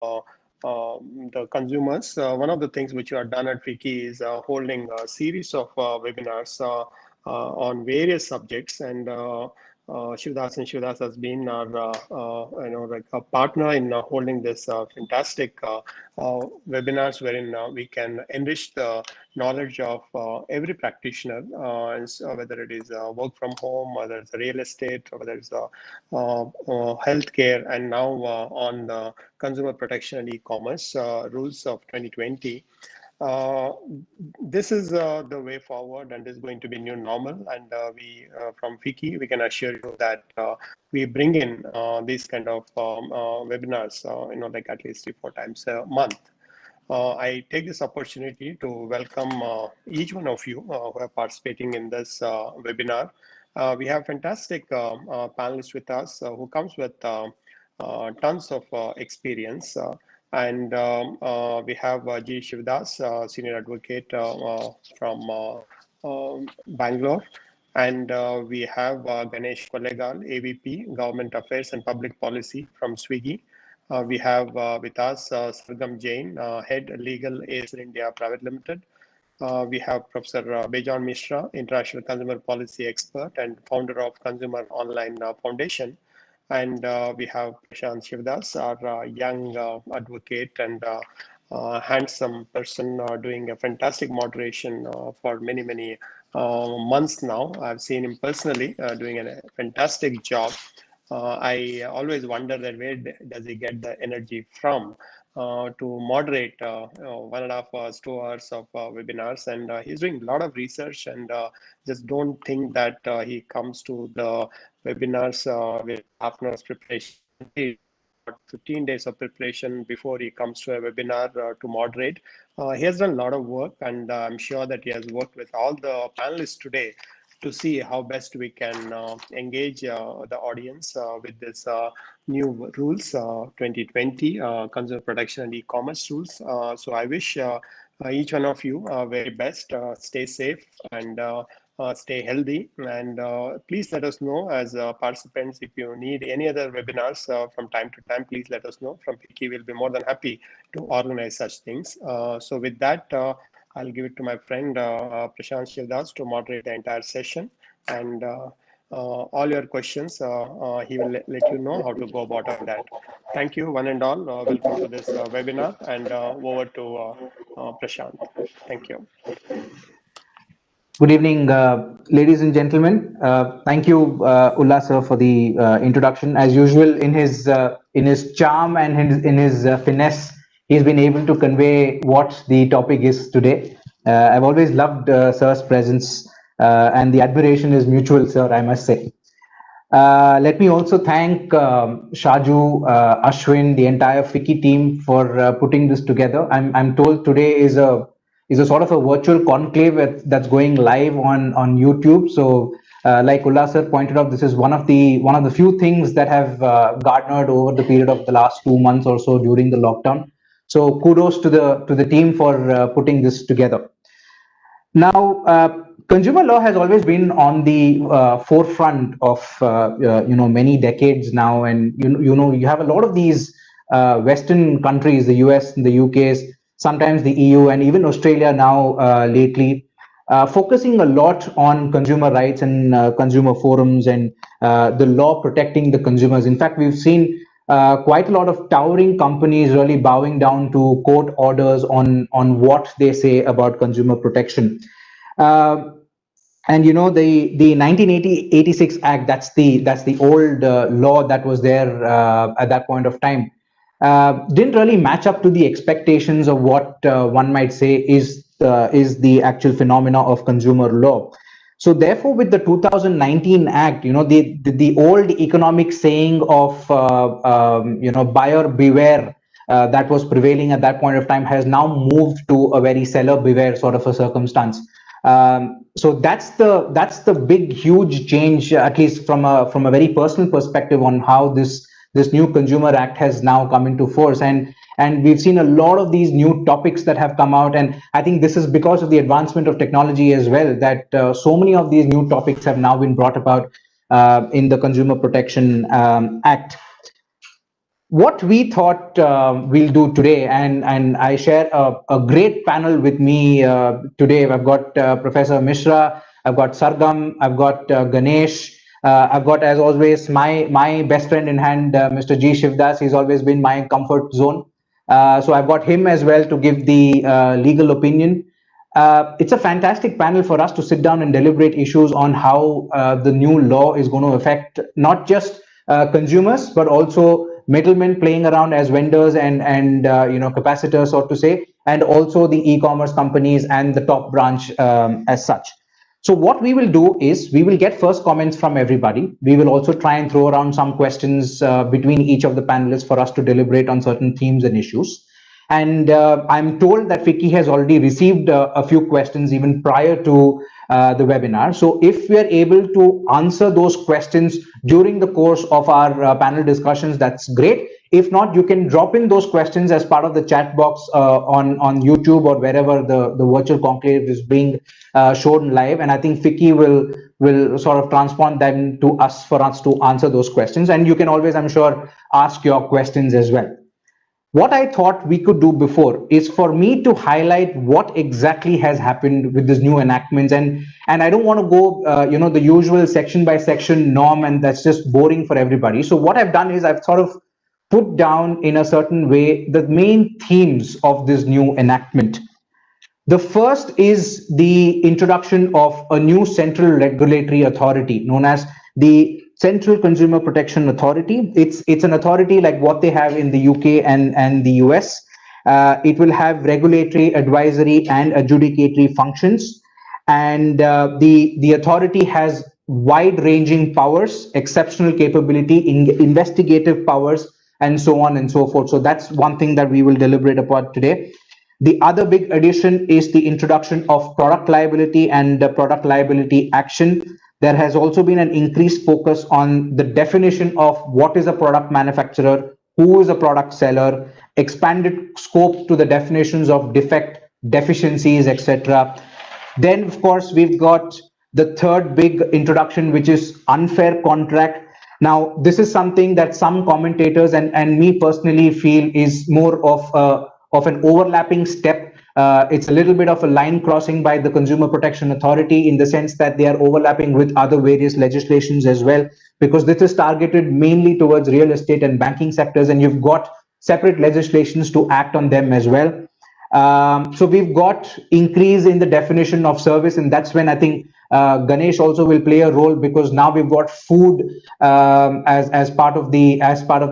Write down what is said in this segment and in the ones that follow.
the consumers. One of the things which you have done at FICCI is holding a series of webinars on various subjects, and Shivdas and Shivdas has been our like a partner in holding this fantastic webinars wherein we can enrich the knowledge of every practitioner, and so whether it is work from home, whether it's real estate, or whether it's healthcare, and now on the consumer protection and e-commerce rules of 2020. Uh, this is the way forward, and is going to be new normal. And we, from FICCI, we can assure you that we bring in these kind of webinars, like at least 3-4 times a month. I take this opportunity to welcome each one of you who are participating in this webinar. We have fantastic panelists with us who comes with tons of experience. And we have G. Shivdas, Senior Advocate from Bangalore. And we have Ganesh Kollegal, AVP, Government Affairs and Public Policy from Swiggy. We have with us Sargam Jain, Head Legal Acer India Private Limited. We have Professor Bejan Mishra, International Consumer Policy Expert and founder of Consumer Online Foundation. And we have Prashant Shivdas, our young advocate and handsome person doing a fantastic moderation for many, many months now. I've seen him personally doing a fantastic job. I always wonder that where does he get the energy from to moderate 1.5 hours, 2 hours of webinars. And he's doing a lot of research, and just don't think that he comes to the webinars with half an hour's preparation. 15 days of preparation before he comes to a webinar to moderate. He has done a lot of work, and I'm sure that he has worked with all the panelists today to see how best we can engage the audience with this new rules, 2020 consumer protection and e-commerce rules. So I wish each one of you very best. Stay safe and stay healthy. And please let us know as participants if you need any other webinars from time to time. Please let us know. From FICCI, we'll be more than happy to organize such things. So with that, I'll give it to my friend Prashant Shivdas to moderate the entire session, and all your questions, he will let you know how to go about on that. Thank you, one and all. Welcome to this webinar, and over to Prashant. Thank you. Good evening, ladies and gentlemen. Thank you, Ullah sir, for the introduction. As usual, in his charm and in his finesse, he's been able to convey what the topic is today. I've always loved sir's presence, and the admiration is mutual, sir, I must say. Let me also thank Shaju, Ashwin, the entire FICCI team for putting this together. I'm told today is a sort of a virtual conclave that's going live on YouTube. So, like Ullah sir pointed out, this is one of the few things that have garnered over the period of the last 2 months or so during the lockdown. So, kudos to the team for putting this together. Now, consumer law has always been on the forefront of many decades now, and you have a lot of these Western countries, the US and the UK's, sometimes the EU and even Australia now lately, focusing a lot on consumer rights and consumer forums and the law protecting the consumers. In fact, we've seen quite a lot of towering companies really bowing down to court orders on what they say about consumer protection. And the 1986 Act, that's the old law that was there at that point of time, didn't really match up to the expectations of what one might say is the actual phenomena of consumer law. So therefore, with the 2019 Act, the old economic saying of buyer beware that was prevailing at that point of time has now moved to a very seller beware sort of a circumstance. So that's the big huge change, at least from a very personal perspective, on how this new Consumer Act has now come into force. And we've seen a lot of these new topics that have come out, and I think this is because of the advancement of technology as well, that so many of these new topics have now been brought about in the Consumer Protection Act. what we thought we'll do today, and I share a great panel with me today. I've got Professor Mishra, I've got Sargam, I've got Ganesh, I've got, as always, my best friend in hand, Mr. G. Shivdas. He's always been my comfort zone. So I've got him as well to give the legal opinion. It's a fantastic panel for us to sit down and deliberate issues on how the new law is going to affect not just consumers, but also middlemen playing around as vendors and capacitors, so to say, and also the e-commerce companies and the top branch as such. So what we will do is we will get first comments from everybody. We will also try and throw around some questions between each of the panelists for us to deliberate on certain themes and issues. And I'm told that FICCI has already received a few questions even prior to the webinar. So if we are able to answer those questions during the course of our panel discussions, that's great. If not, you can drop in those questions as part of the chat box on YouTube or wherever the virtual conclave is being shown live. And I think FICCI will sort of transpond them to us for us to answer those questions. And you can always, I'm sure, ask your questions as well. What I thought we could do before is for me to highlight what exactly has happened with this new enactments, and I don't want to go the usual section by section norm, and that's just boring for everybody. So what I've done is I've sort of put down in a certain way the main themes of this new enactment. The first is the introduction of a new central regulatory authority known as the Central Consumer Protection Authority. It's an authority like what they have in the UK and the US. It will have regulatory, advisory, and adjudicatory functions. And the authority has wide-ranging powers, exceptional capability, investigative powers, and so on and so forth. So that's one thing that we will deliberate upon today. The other big addition is the introduction of product liability and product liability action. There has also been an increased focus on the definition of what is a product manufacturer, who is a product seller, expanded scope to the definitions of defect, deficiencies, etc. Then, of course, we've got the third big introduction, which is unfair contract. Now, this is something that some commentators and me personally feel is more of an overlapping step. It's a little bit of a line crossing by the Consumer Protection Authority in the sense that they are overlapping with other various legislations as well, because this is targeted mainly towards real estate and banking sectors, and you've got separate legislations to act on them as well. So we've got increase in the definition of service, and that's when I think Ganesh also will play a role, because now we've got food as part of the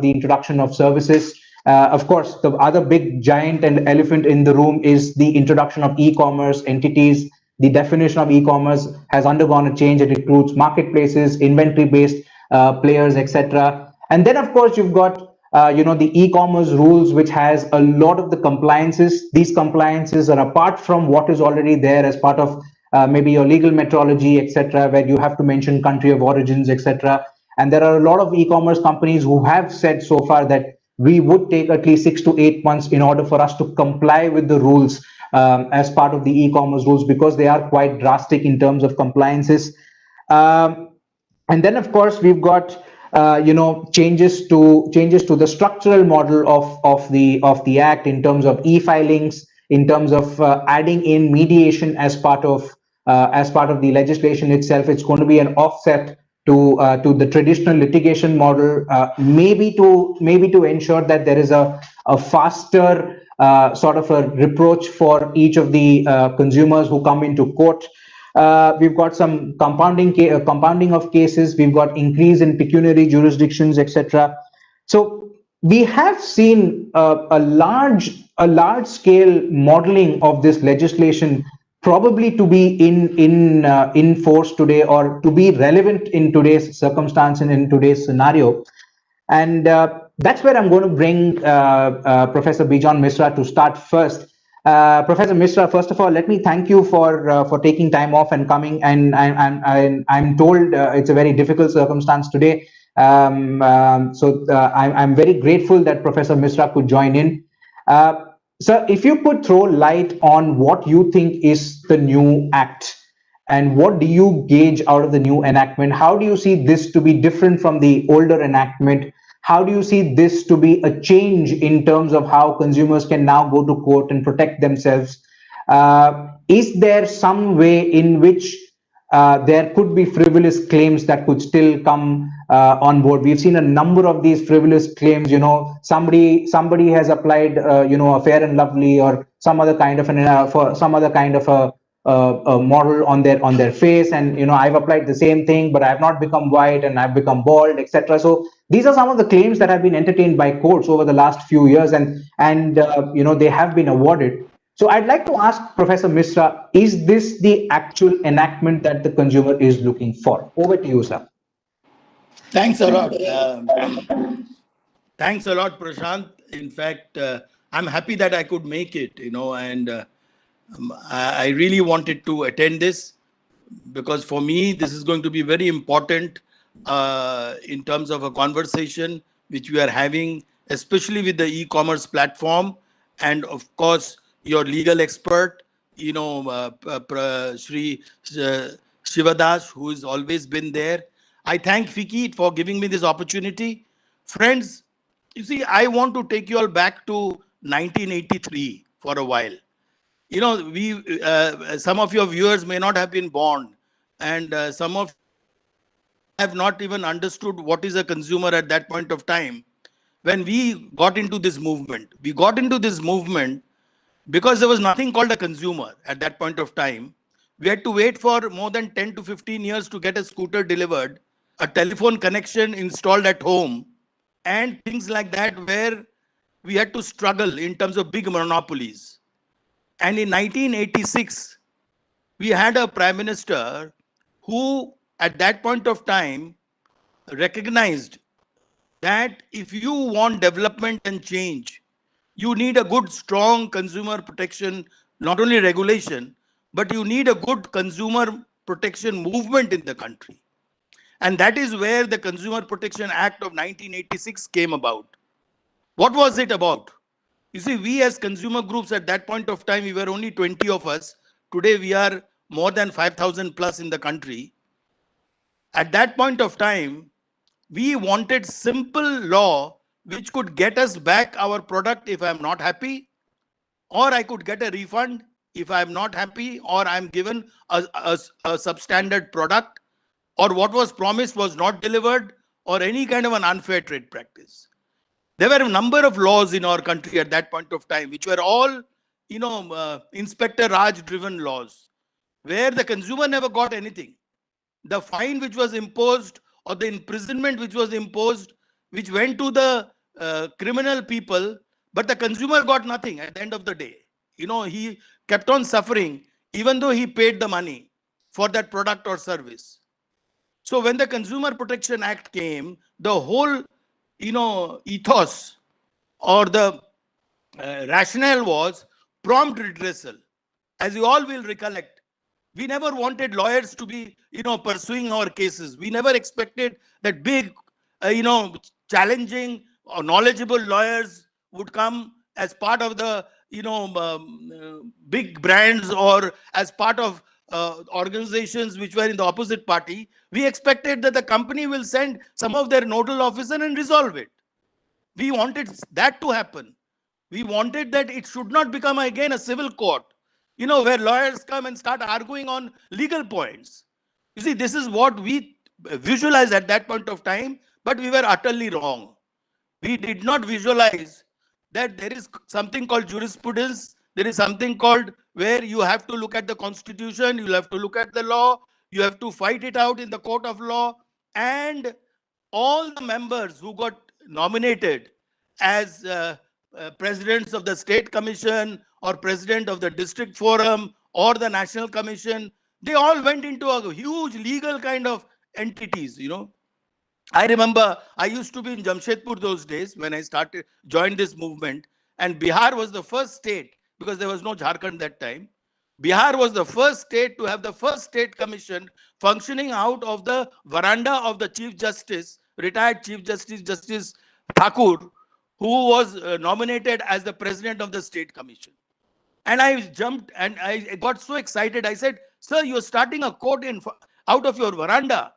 introduction of services. Of course, the other big giant and elephant in the room is the introduction of e-commerce entities. The definition of e-commerce has undergone a change. It includes marketplaces, inventory-based players, etc. And then, of course, you've got the e-commerce rules, which has a lot of the compliances. These compliances are apart from what is already there as part of maybe your legal metrology, etc., where you have to mention country of origins, etc. And there are a lot of e-commerce companies who have said so far that we would take at least 6 to 8 months in order for us to comply with the rules as part of the e-commerce rules, because they are quite drastic in terms of compliances. And then, of course, we've got changes to the structural model of the act in terms of e-filings, in terms of adding in mediation as part of the legislation itself. It's going to be an offset to the traditional litigation model, maybe to ensure that there is a faster sort of a reproach for each of the consumers who come into court. We've got some compounding of cases. We've got increase in pecuniary jurisdictions, etc. So we have seen a large scale modeling of this legislation, probably to be in force today, or to be relevant in today's circumstance and in today's scenario. And that's where I'm going to bring Professor Bijon Misra to start first. Professor Misra, first of all, let me thank you for taking time off and coming. And I'm told it's a very difficult circumstance today. So I'm very grateful that Professor Misra could join in. Sir, if you could throw light on what you think is the new act, and what do you gauge out of the new enactment? How do you see this to be different from the older enactment? how do you see this to be a change in terms of how consumers can now go to court and protect themselves? Is there some way in which there could be frivolous claims that could still come on board? We've seen a number of these frivolous claims. Somebody has applied, a Fair and Lovely or some other kind of for some other kind of a model on their face, and I've applied the same thing, but I've not become white and I've become bald, etc. So these are some of the claims that have been entertained by courts over the last few years, and they have been awarded. So I'd like to ask Professor Misra, is this the actual enactment that the consumer is looking for? Over to you, sir. Thanks a lot. Thanks a lot, Prashant. In fact, I'm happy that I could make it, and I really wanted to attend this because for me, this is going to be very important in terms of a conversation which we are having, especially with the e-commerce platform. And of course, your legal expert, Shri Shivadas, who has always been there. I thank FICCI for giving me this opportunity. Friends, you see, I want to take you all back to 1983 for a while. Some of your viewers may not have been born, and some of have not even understood what is a consumer at that point of time. When we got into this movement, because there was nothing called a consumer at that point of time. We had to wait for more than 10 to 15 years to get a scooter delivered, a telephone connection installed at home, and things like that, where we had to struggle in terms of big monopolies. And in 1986, we had a prime minister who, at that point of time, recognized that if you want development and change, you need a good, strong consumer protection, not only regulation, but you need a good consumer protection movement in the country. And that is where the Consumer Protection Act of 1986 came about. What was it about? You see, we as consumer groups at that point of time, we were only 20 of us. Today, we are more than 5,000 plus in the country. At that point of time, we wanted simple law which could get us back our product if I'm not happy, or I could get a refund if I'm not happy, or I'm given a substandard product, or what was promised was not delivered, or any kind of an unfair trade practice. There were a number of laws in our country at that point of time, which were all, Inspector Raj driven laws, where the consumer never got anything. The fine which was imposed or the imprisonment which was imposed, which went to the criminal people, but the consumer got nothing at the end of the day. He kept on suffering, even though he paid the money for that product or service. So when the Consumer Protection Act came, the whole, ethos or the rationale was prompt redressal. As you all will recollect, we never wanted lawyers to be, pursuing our cases. We never expected that big, challenging or knowledgeable lawyers would come as part of the, big brands or as part of organizations which were in the opposite party. We expected that the company will send some of their nodal officer and resolve it. We wanted that to happen. We wanted that it should not become again a civil court, where lawyers come and start arguing on legal points. You see, this is what we visualized at that point of time, but we were utterly wrong. We did not visualize that there is something called jurisprudence. There is something called where you have to look at the constitution, you have to look at the law, you have to fight it out in the court of law. And all the members who got nominated as presidents of the state commission or president of the district forum or the national commission, they all went into a huge legal kind of entities. I remember I used to be in Jamshedpur those days when I joined this movement, and Bihar was the first state, because there was no Jharkhand that time. Bihar was the first state to have the first state commission functioning out of the veranda of the Chief Justice, retired Chief Justice, Justice Thakur, who was nominated as the president of the state commission. And I jumped and I got so excited. I said, "Sir, you're starting a court out of your veranda."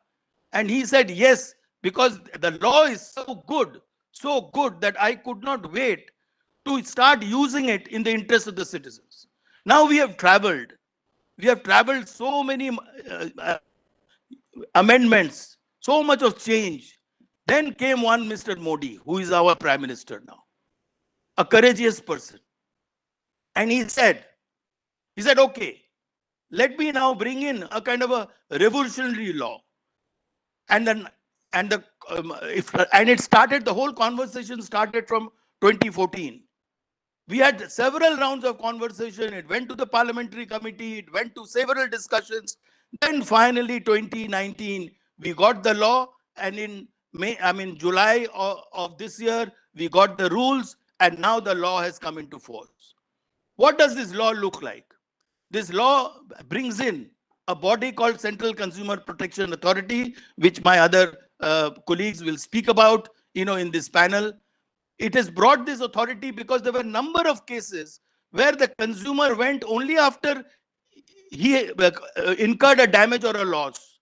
And he said, "Yes, because the law is so good, so good that I could not wait to start using it in the interest of the citizens. Now we have traveled. We have traveled so many amendments, so much of change. Then came one Mr. Modi, who is our prime minister now, a courageous person. And he said, okay, let me now bring in a kind of a revolutionary law. And then, and it started, the whole conversation started from 2014. We had several rounds of conversation. It went to the parliamentary committee. It went to several discussions. Then finally, 2019, we got the law. And in July of this year, we got the rules. And now the law has come into force. What does this law look like? This law brings in a body called Central Consumer Protection Authority, which my other colleagues will speak about, in this panel. It has brought this authority because there were a number of cases where the consumer went only after he incurred a damage or a loss.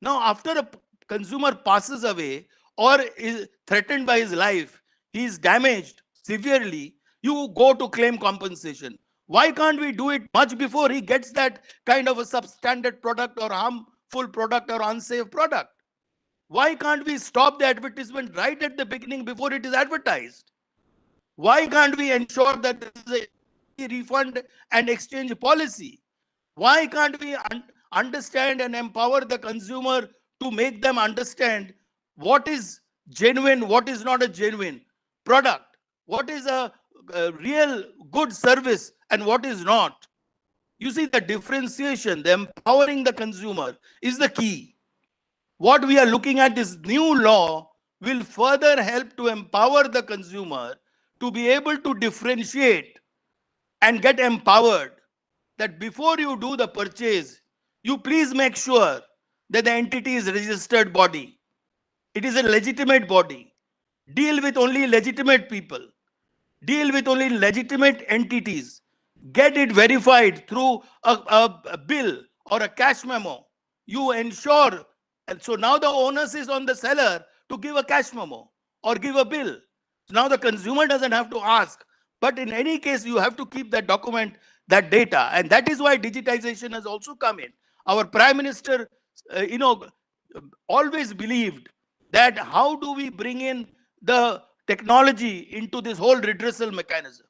Now, after a consumer passes away or is threatened by his life, he is damaged severely, you go to claim compensation. Why can't we do it much before he gets that kind of a substandard product or harmful product or unsafe product? Why can't we stop the advertisement right at the beginning before it is advertised? Why can't we ensure that there is a refund and exchange policy? Why can't we understand and empower the consumer to make them understand what is genuine, what is not a genuine product, what is a real good service and what is not? You see, the differentiation, the empowering the consumer is the key. What we are looking at, this new law will further help to empower the consumer to be able to differentiate and get empowered, that before you do the purchase, you please make sure that the entity is a registered body. It is a legitimate body. Deal with only legitimate people. Deal with only legitimate entities. Get it verified through a bill or a cash memo. You ensure. And so now the onus is on the seller to give a cash memo or give a bill. So now the consumer doesn't have to ask. But in any case, you have to keep that document, that data. And that is why digitization has also come in. Our Prime Minister, always believed that how do we bring in the technology into this whole redressal mechanism?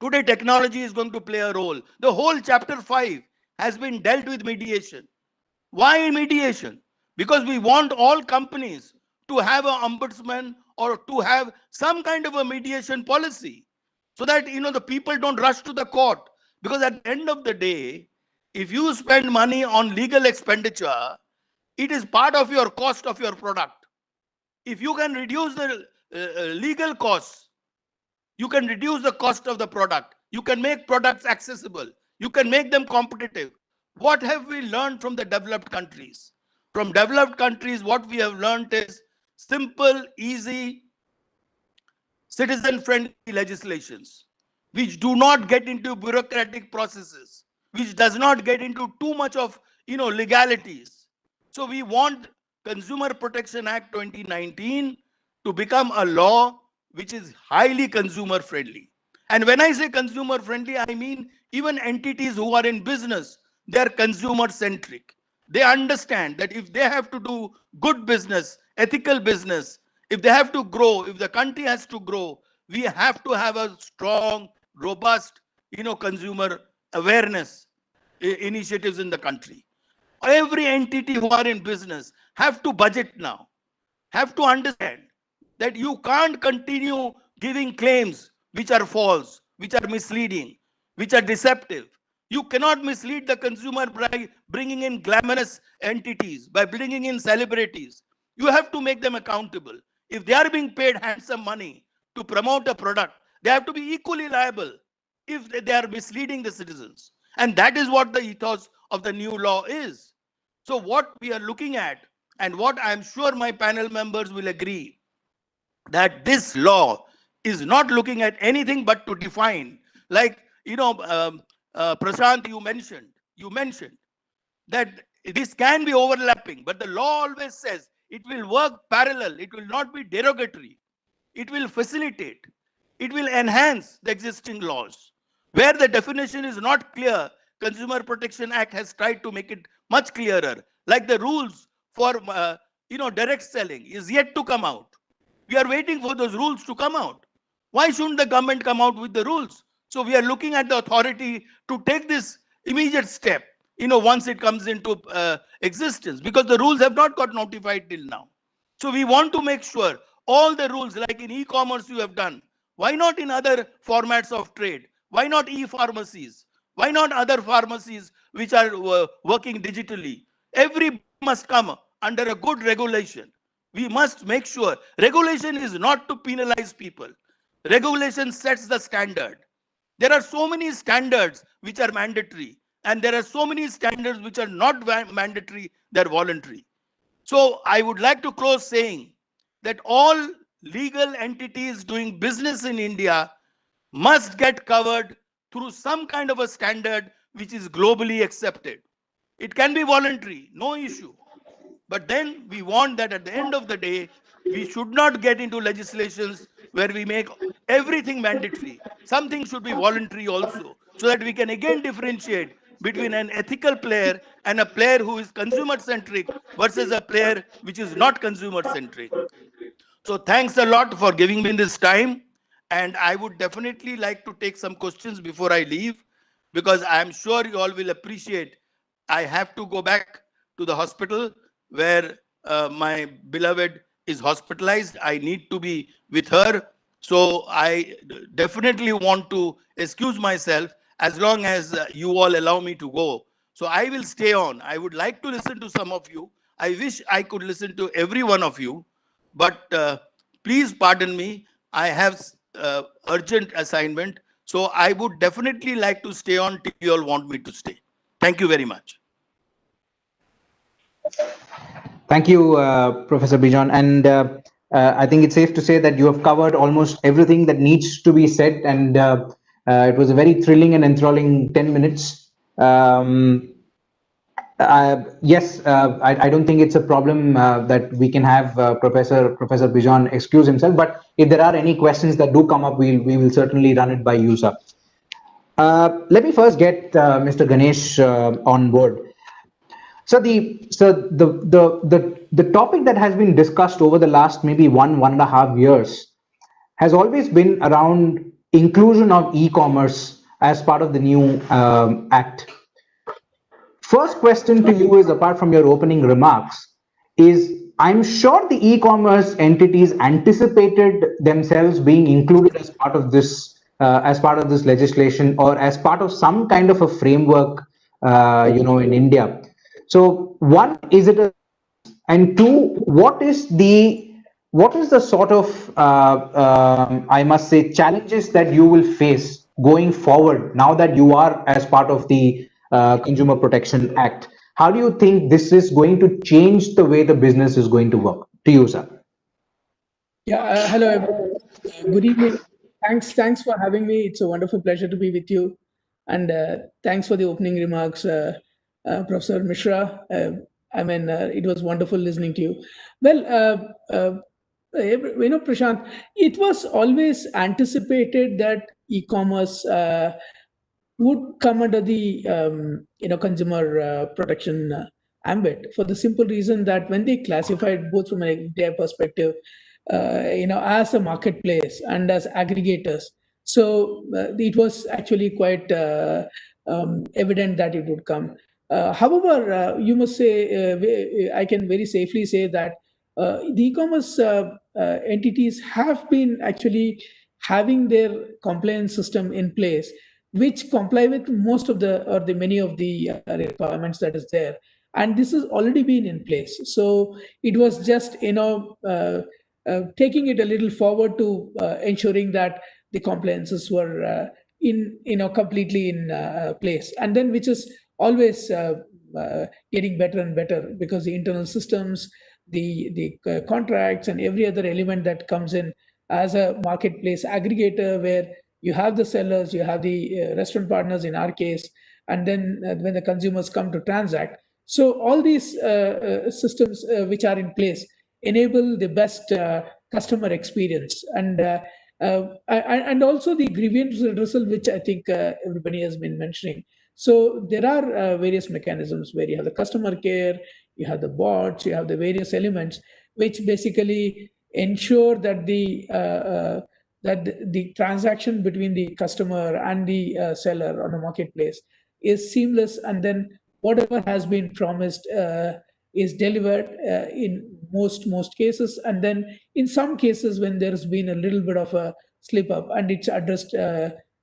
Today, technology is going to play a role. The whole chapter 5 has been dealt with mediation. Why mediation? Because we want all companies to have an ombudsman or to have some kind of a mediation policy so that the people don't rush to the court. Because at the end of the day, if you spend money on legal expenditure, it is part of your cost of your product. If you can reduce the legal costs, you can reduce the cost of the product. You can make products accessible. You can make them competitive. What have we learned from the developed countries? From developed countries, what we have learned is simple, easy, citizen-friendly legislations, which do not get into bureaucratic processes, which does not get into too much of legalities. So we want Consumer Protection Act 2019 to become a law which is highly consumer friendly. And when I say consumer friendly, I mean even entities who are in business, they are consumer centric. They understand that if they have to do good business, ethical business, if they have to grow, if the country has to grow, we have to have a strong, robust, consumer awareness initiatives in the country. Every entity who are in business have to budget now, have to understand that you can't continue giving claims which are false, which are misleading, which are deceptive. You cannot mislead the consumer by bringing in glamorous entities, by bringing in celebrities. You have to make them accountable. If they are being paid handsome money to promote a product, they have to be equally liable if they are misleading the citizens. And that is what the ethos of the new law is. So what we are looking at, and what I'm sure my panel members will agree, that this law is not looking at anything but to define, like, Prashant, you mentioned that this can be overlapping, but the law always says it will work parallel. It will not be derogatory. it will facilitate, it will enhance the existing laws. Where the definition is not clear, Consumer Protection Act has tried to make it much clearer. Like the rules for direct selling is yet to come out. We are waiting for those rules to come out. Why shouldn't the government come out with the rules? So we are looking at the authority to take this immediate step, once it comes into existence, because the rules have not got notified till now. So we want to make sure all the rules, like in e-commerce you have done, why not in other formats of trade? Why not e-pharmacies? Why not other pharmacies which are working digitally? Every must come under a good regulation. We must make sure regulation is not to penalize people. Regulation sets the standard. There are so many standards which are mandatory, and there are so many standards which are not mandatory, they're voluntary. So I would like to close saying that all legal entities doing business in India must get covered through some kind of a standard which is globally accepted. It can be voluntary, no issue. But then we want that at the end of the day, we should not get into legislations where we make everything mandatory. Something should be voluntary also, so that we can again differentiate between an ethical player and a player who is consumer centric versus a player which is not consumer centric. So thanks a lot for giving me this time. And I would definitely like to take some questions before I leave, because I am sure you all will appreciate. I have to go back to the hospital where my beloved is hospitalized. I need to be with her. So I definitely want to excuse myself as long as you all allow me to go. So I will stay on. I would like to listen to some of you. I wish I could listen to every one of you, but please pardon me. I have urgent assignment. So I would definitely like to stay on till you all want me to stay. Thank you very much. Thank you, Professor Bijon. And I think it's safe to say that you have covered almost everything that needs to be said. And it was a very thrilling and enthralling 10 minutes. Yes, I don't think it's a problem that we can have Professor Bijon excuse himself. But if there are any questions that do come up, we will certainly run it by you, sir. Let me first get Mr. Ganesh on board. So the topic that has been discussed over the last maybe 1.5 years has always been around inclusion of e-commerce as part of the new act. First question to you is, apart from your opening remarks, is I'm sure the e-commerce entities anticipated themselves being included as part of this legislation, or as part of some kind of a framework, in India. So one, is it and two, what is the sort of I must say challenges that you will face going forward now that you are as part of the Consumer Protection Act? How do you think this is going to change the way the business is going to work? To you, sir. Yeah, hello everyone. Good evening. Thanks for having me. It's a wonderful pleasure to be with you. And thanks for the opening remarks, Professor Mishra. It was wonderful listening to you. Well, Prashant, it was always anticipated that e-commerce would come under the consumer protection ambit, for the simple reason that when they classified both from their perspective, as a marketplace and as aggregators, so it was actually quite evident that it would come. However, you must say, I can very safely say that the e-commerce entities have been actually having their compliance system in place, which comply with most of the many of the requirements that is there, and this has already been in place. So it was just taking it a little forward to ensuring that the compliances were completely in place, and then which is always getting better and better, because the internal systems, the contracts, and every other element that comes in as a marketplace aggregator, where you have the sellers, you have the restaurant partners in our case, and then when the consumers come to transact. So all these systems which are in place enable the best customer experience, and also the grievance redressal, which I think everybody has been mentioning. So there are various mechanisms where you have the customer care, you have the bots, you have the various elements which basically ensure that the transaction between the customer and the seller on the marketplace is seamless, and then whatever has been promised is delivered in most cases, and then in some cases when there's been a little bit of a slip up and it's addressed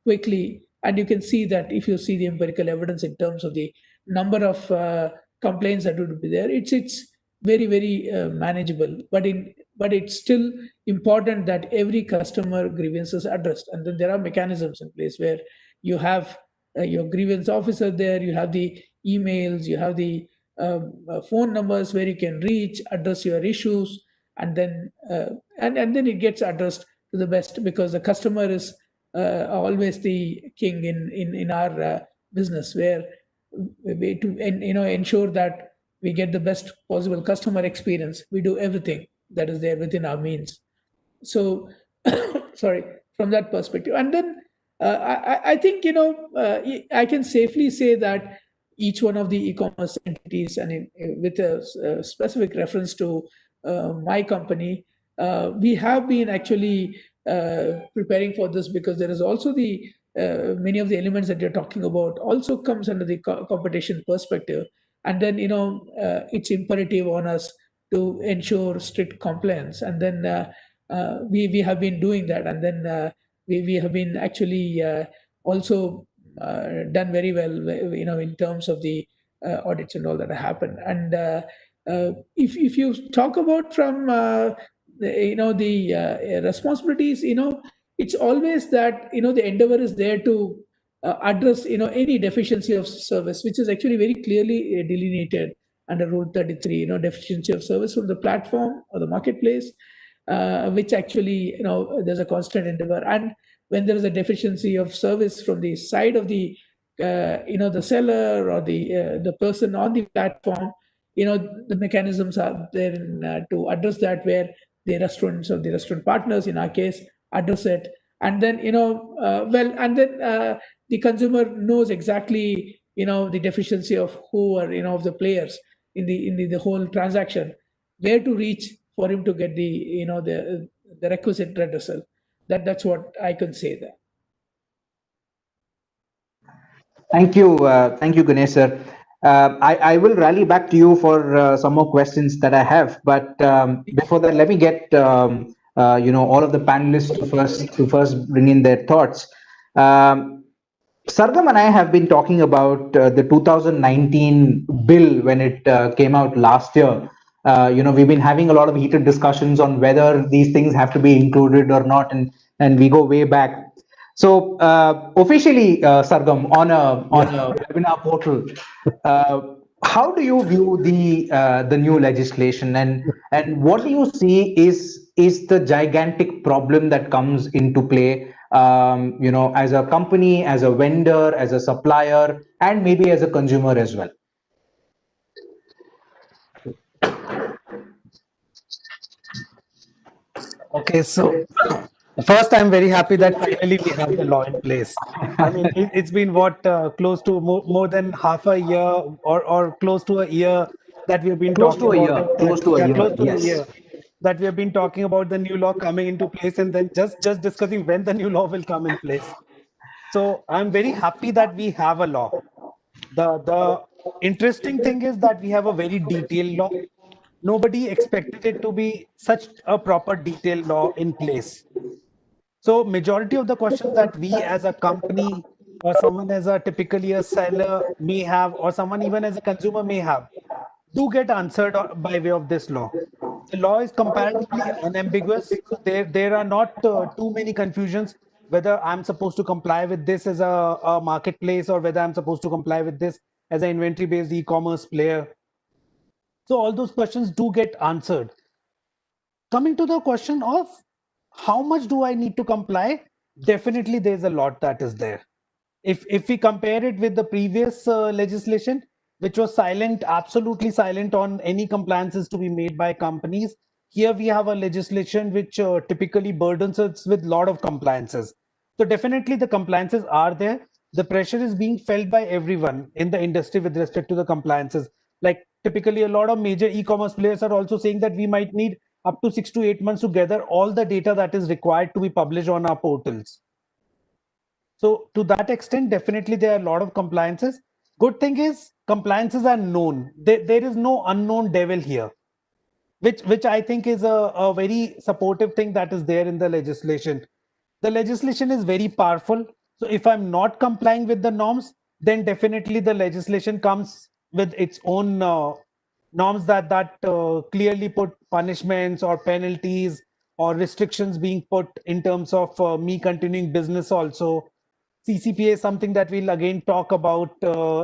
quickly. And you can see that if you see the empirical evidence in terms of the number of complaints that would be there, it's very very manageable, but it's still important that every customer grievance is addressed. And then there are mechanisms in place where you have your grievance officer there, you have the emails, you have the phone numbers where you can reach, address your issues, and then and then it gets addressed to the best, because the customer is always the king in our business, where we to ensure that we get the best possible customer experience. We do everything that is there within our means. So sorry, from that perspective. And then I think I can safely say that each one of the e-commerce entities, and with a specific reference to my company, we have been actually preparing for this, because there is also the many of the elements that you're talking about also comes under the competition perspective. And then it's imperative on us to ensure strict compliance. And then we have been doing that. And then we have been actually also done very well, in terms of the audits and all that happen. And if you talk about from the responsibilities, it's always that the endeavor is there to address any deficiency of service, which is actually very clearly delineated under Rule 33. Deficiency of service from the platform or the marketplace, which actually there's a constant endeavor. And when there is a deficiency of service from the side of the the seller or the person on the platform, the mechanisms are there to address that, where the restaurants or the restaurant partners in our case address it. And then and then the consumer knows exactly the deficiency of who are of the players in the whole transaction, where to reach for him to get the requisite redressal. That's what I can say there. Thank you, Ganesh sir. I will rally back to you for some more questions that I have, but before that, let me get all of the panelists to first bring in their thoughts. Sargam and I have been talking about the 2019 bill when it came out last year. We've been having a lot of heated discussions on whether these things have to be included or not, and we go way back. So officially, Sargam, on a webinar portal, how do you view the new legislation, and what do you see is the gigantic problem that comes into play? As a company, as a vendor, as a supplier, and maybe as a consumer as well. Okay, so first, I'm very happy that finally we have the law in place. I mean, it's been close to more than half a year, or close to a year that we've been Close talking to a about year. Close to a year. close to a Yes. year that we have been talking about the new law coming into place, and then just discussing when the new law will come in place. So I'm very happy that we have a law. The interesting thing is that we have a very detailed law. Nobody expected it to be such a proper detailed law in place. So majority of the questions that we as a company, or someone as typically a seller may have, or someone even as a consumer may have, do get answered by way of this law. The law is comparatively unambiguous. So there are not too many confusions whether I'm supposed to comply with this as a marketplace, or whether I'm supposed to comply with this as an inventory-based e-commerce player. So all those questions do get answered. Coming to the question of how much do I need to comply? Definitely there's a lot that is there. If we compare it with the previous legislation, which was silent, absolutely silent on any compliances to be made by companies, here we have a legislation which typically burdens us with a lot of compliances. So definitely the compliances are there. The pressure is being felt by everyone in the industry with respect to the compliances. Like typically a lot of major e-commerce players are also saying that we might need up to 6 to 8 months to gather all the data that is required to be published on our portals. So to that extent, definitely there are a lot of compliances. Good thing is compliances are known. There is no unknown devil here, which I think is a very supportive thing that is there in the legislation. The legislation is very powerful. So if I'm not complying with the norms, then definitely the legislation comes with its own norms that clearly put punishments or penalties or restrictions being put in terms of me continuing business also. CCPA is something that we'll again talk about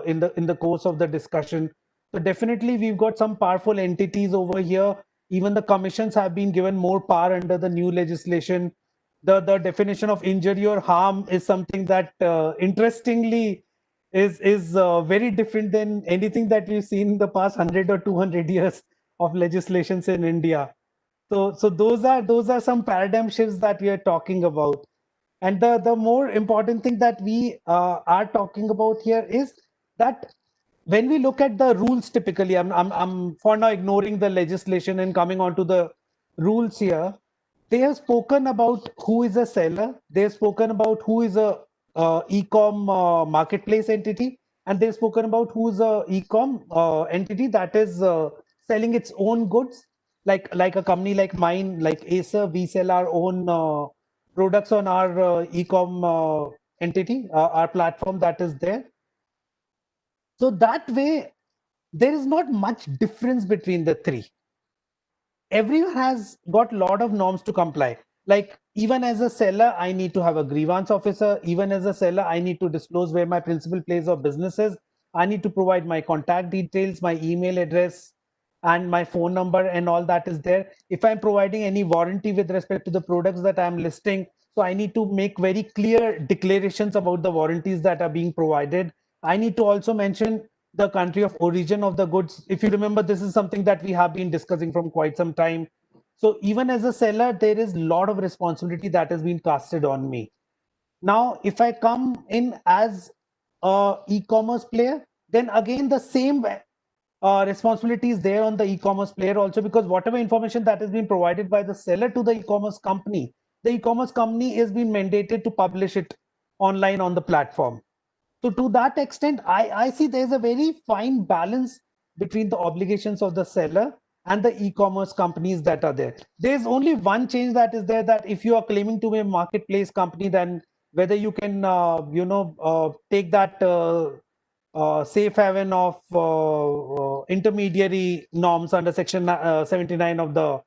in the course of the discussion. So definitely we've got some powerful entities over here. Even the commissions have been given more power under the new legislation. The definition of injury or harm is something that interestingly is very different than anything that we've seen in the past 100 or 200 years of legislations in India. So those are some paradigm shifts that we are talking about. And the more important thing that we are talking about here is that when we look at the rules, typically, I'm for now ignoring the legislation and coming on to the rules here. They have spoken about who is a seller. They have spoken about who is a e-com marketplace entity, and they've spoken about who is a e-com entity that is selling its own goods, like a company like mine, like Acer. We sell our own products on our e-com entity, our platform that is there. So that way, there is not much difference between the three. Everyone has got a lot of norms to comply. Like even as a seller, I need to have a grievance officer. Even as a seller, I need to disclose where my principal place of business is. I need to provide my contact details, my email address, and my phone number, and all that is there. If I'm providing any warranty with respect to the products that I'm listing, so I need to make very clear declarations about the warranties that are being provided. I need to also mention the country of origin of the goods. If you remember, this is something that we have been discussing from quite some time. So even as a seller, there is a lot of responsibility that has been casted on me. Now, if I come in as a e-commerce player, then again the same responsibility is there on the e-commerce player also, because whatever information that has been provided by the seller to the e-commerce company, the e-commerce company is being mandated to publish it online on the platform. So to that extent, I see there's a very fine balance between the obligations of the seller and the e-commerce companies that are there. There's only one change that is there, that if you are claiming to be a marketplace company, then whether you can, take that safe haven of intermediary norms under Section 79 of the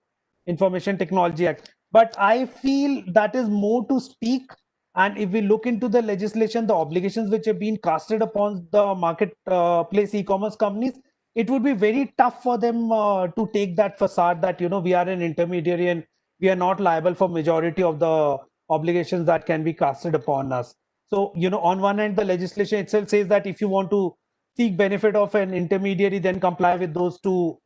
Information Technology Act. But I feel that is more to speak. And if we look into the legislation, the obligations which have been casted upon the marketplace e-commerce companies, it would be very tough for them to take that facade that, we are an intermediary and we are not liable for majority of the obligations that can be casted upon us. So, on one hand, the legislation itself says that if you want to seek benefit of an intermediary, then comply with those two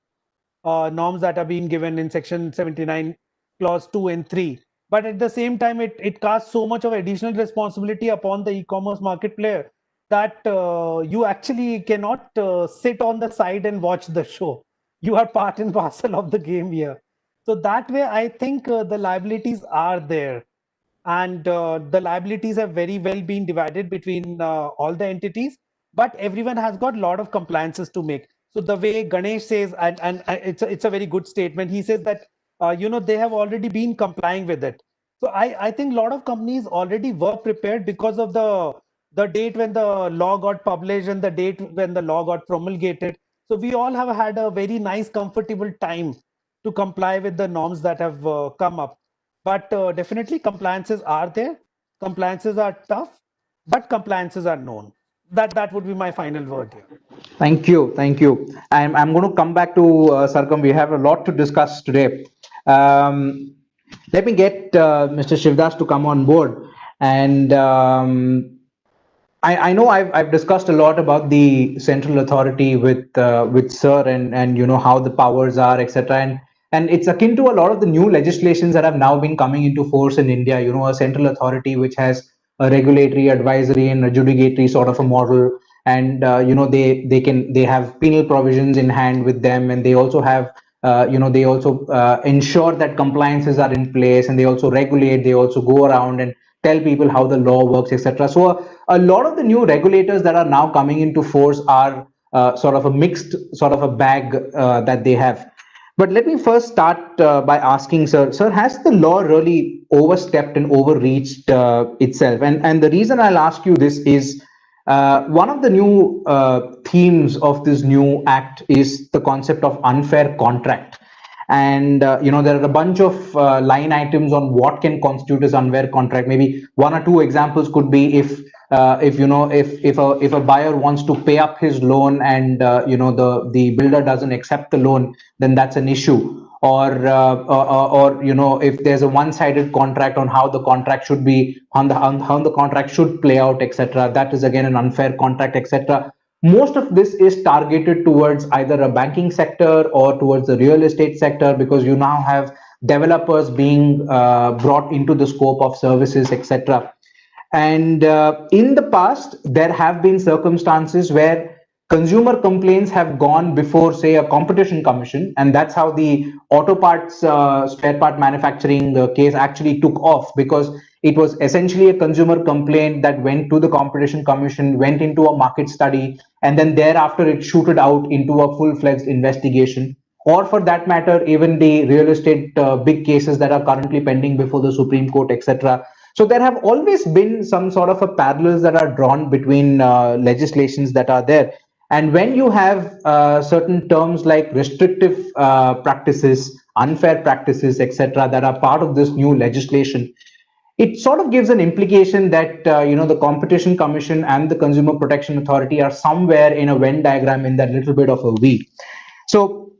norms that are being given in Section 79, Clause 2 and 3. But at the same time, it casts so much of additional responsibility upon the e-commerce market player that you actually cannot sit on the side and watch the show. You are part and parcel of the game here. So that way, I think the liabilities are there. And the liabilities have very well been divided between all the entities, but everyone has got a lot of compliances to make. So the way Ganesh says, and it's a very good statement. He says that they have already been complying with it. So I think a lot of companies already were prepared because of the date when the law got published and the date when the law got promulgated. So we all have had a very nice, comfortable time to comply with the norms that have come up. But definitely compliances are there. Compliances are tough, but compliances are known. That would be my final word here. Thank you. I'm going to come back to Sargam. We have a lot to discuss today. Let me get Mr. Shivdas to come on board. And I know I've discussed a lot about the central authority with Sir and how the powers are, etc. And it's akin to a lot of the new legislations that have now been coming into force in India, a central authority which has a regulatory, advisory, and adjudicatory sort of a model. And they have penal provisions in hand with them, and they also have they also ensure that compliances are in place, and they also regulate, they also go around and tell people how the law works, etc. So a lot of the new regulators that are now coming into force are sort of a mixed sort of a bag that they have. But let me first start by asking, sir, has the law really overstepped and overreached itself? And the reason I'll ask you this is one of the new themes of this new act is the concept of unfair contract. And there are a bunch of line items on what can constitute as unfair contract. Maybe one or two examples could be if a buyer wants to pay up his loan and the builder doesn't accept the loan, then that's an issue. Or if there's a one-sided contract on how the contract should be, on how the contract should play out, etc., that is again an unfair contract, etc. Most of this is targeted towards either a banking sector or towards the real estate sector, because you now have developers being brought into the scope of services, etc. And in the past, there have been circumstances where consumer complaints have gone before, say, a competition commission, and that's how the auto parts spare part manufacturing case actually took off, because it was essentially a consumer complaint that went to the competition commission, went into a market study, and then thereafter it shooted out into a full-fledged investigation. Or for that matter, even the real estate big cases that are currently pending before the Supreme Court, etc. So there have always been some sort of a parallels that are drawn between legislations that are there. And when you have certain terms like restrictive practices, unfair practices, etc., that are part of this new legislation, it sort of gives an implication that the Competition Commission and the Consumer Protection Authority are somewhere in a Venn diagram in that little bit of a V. So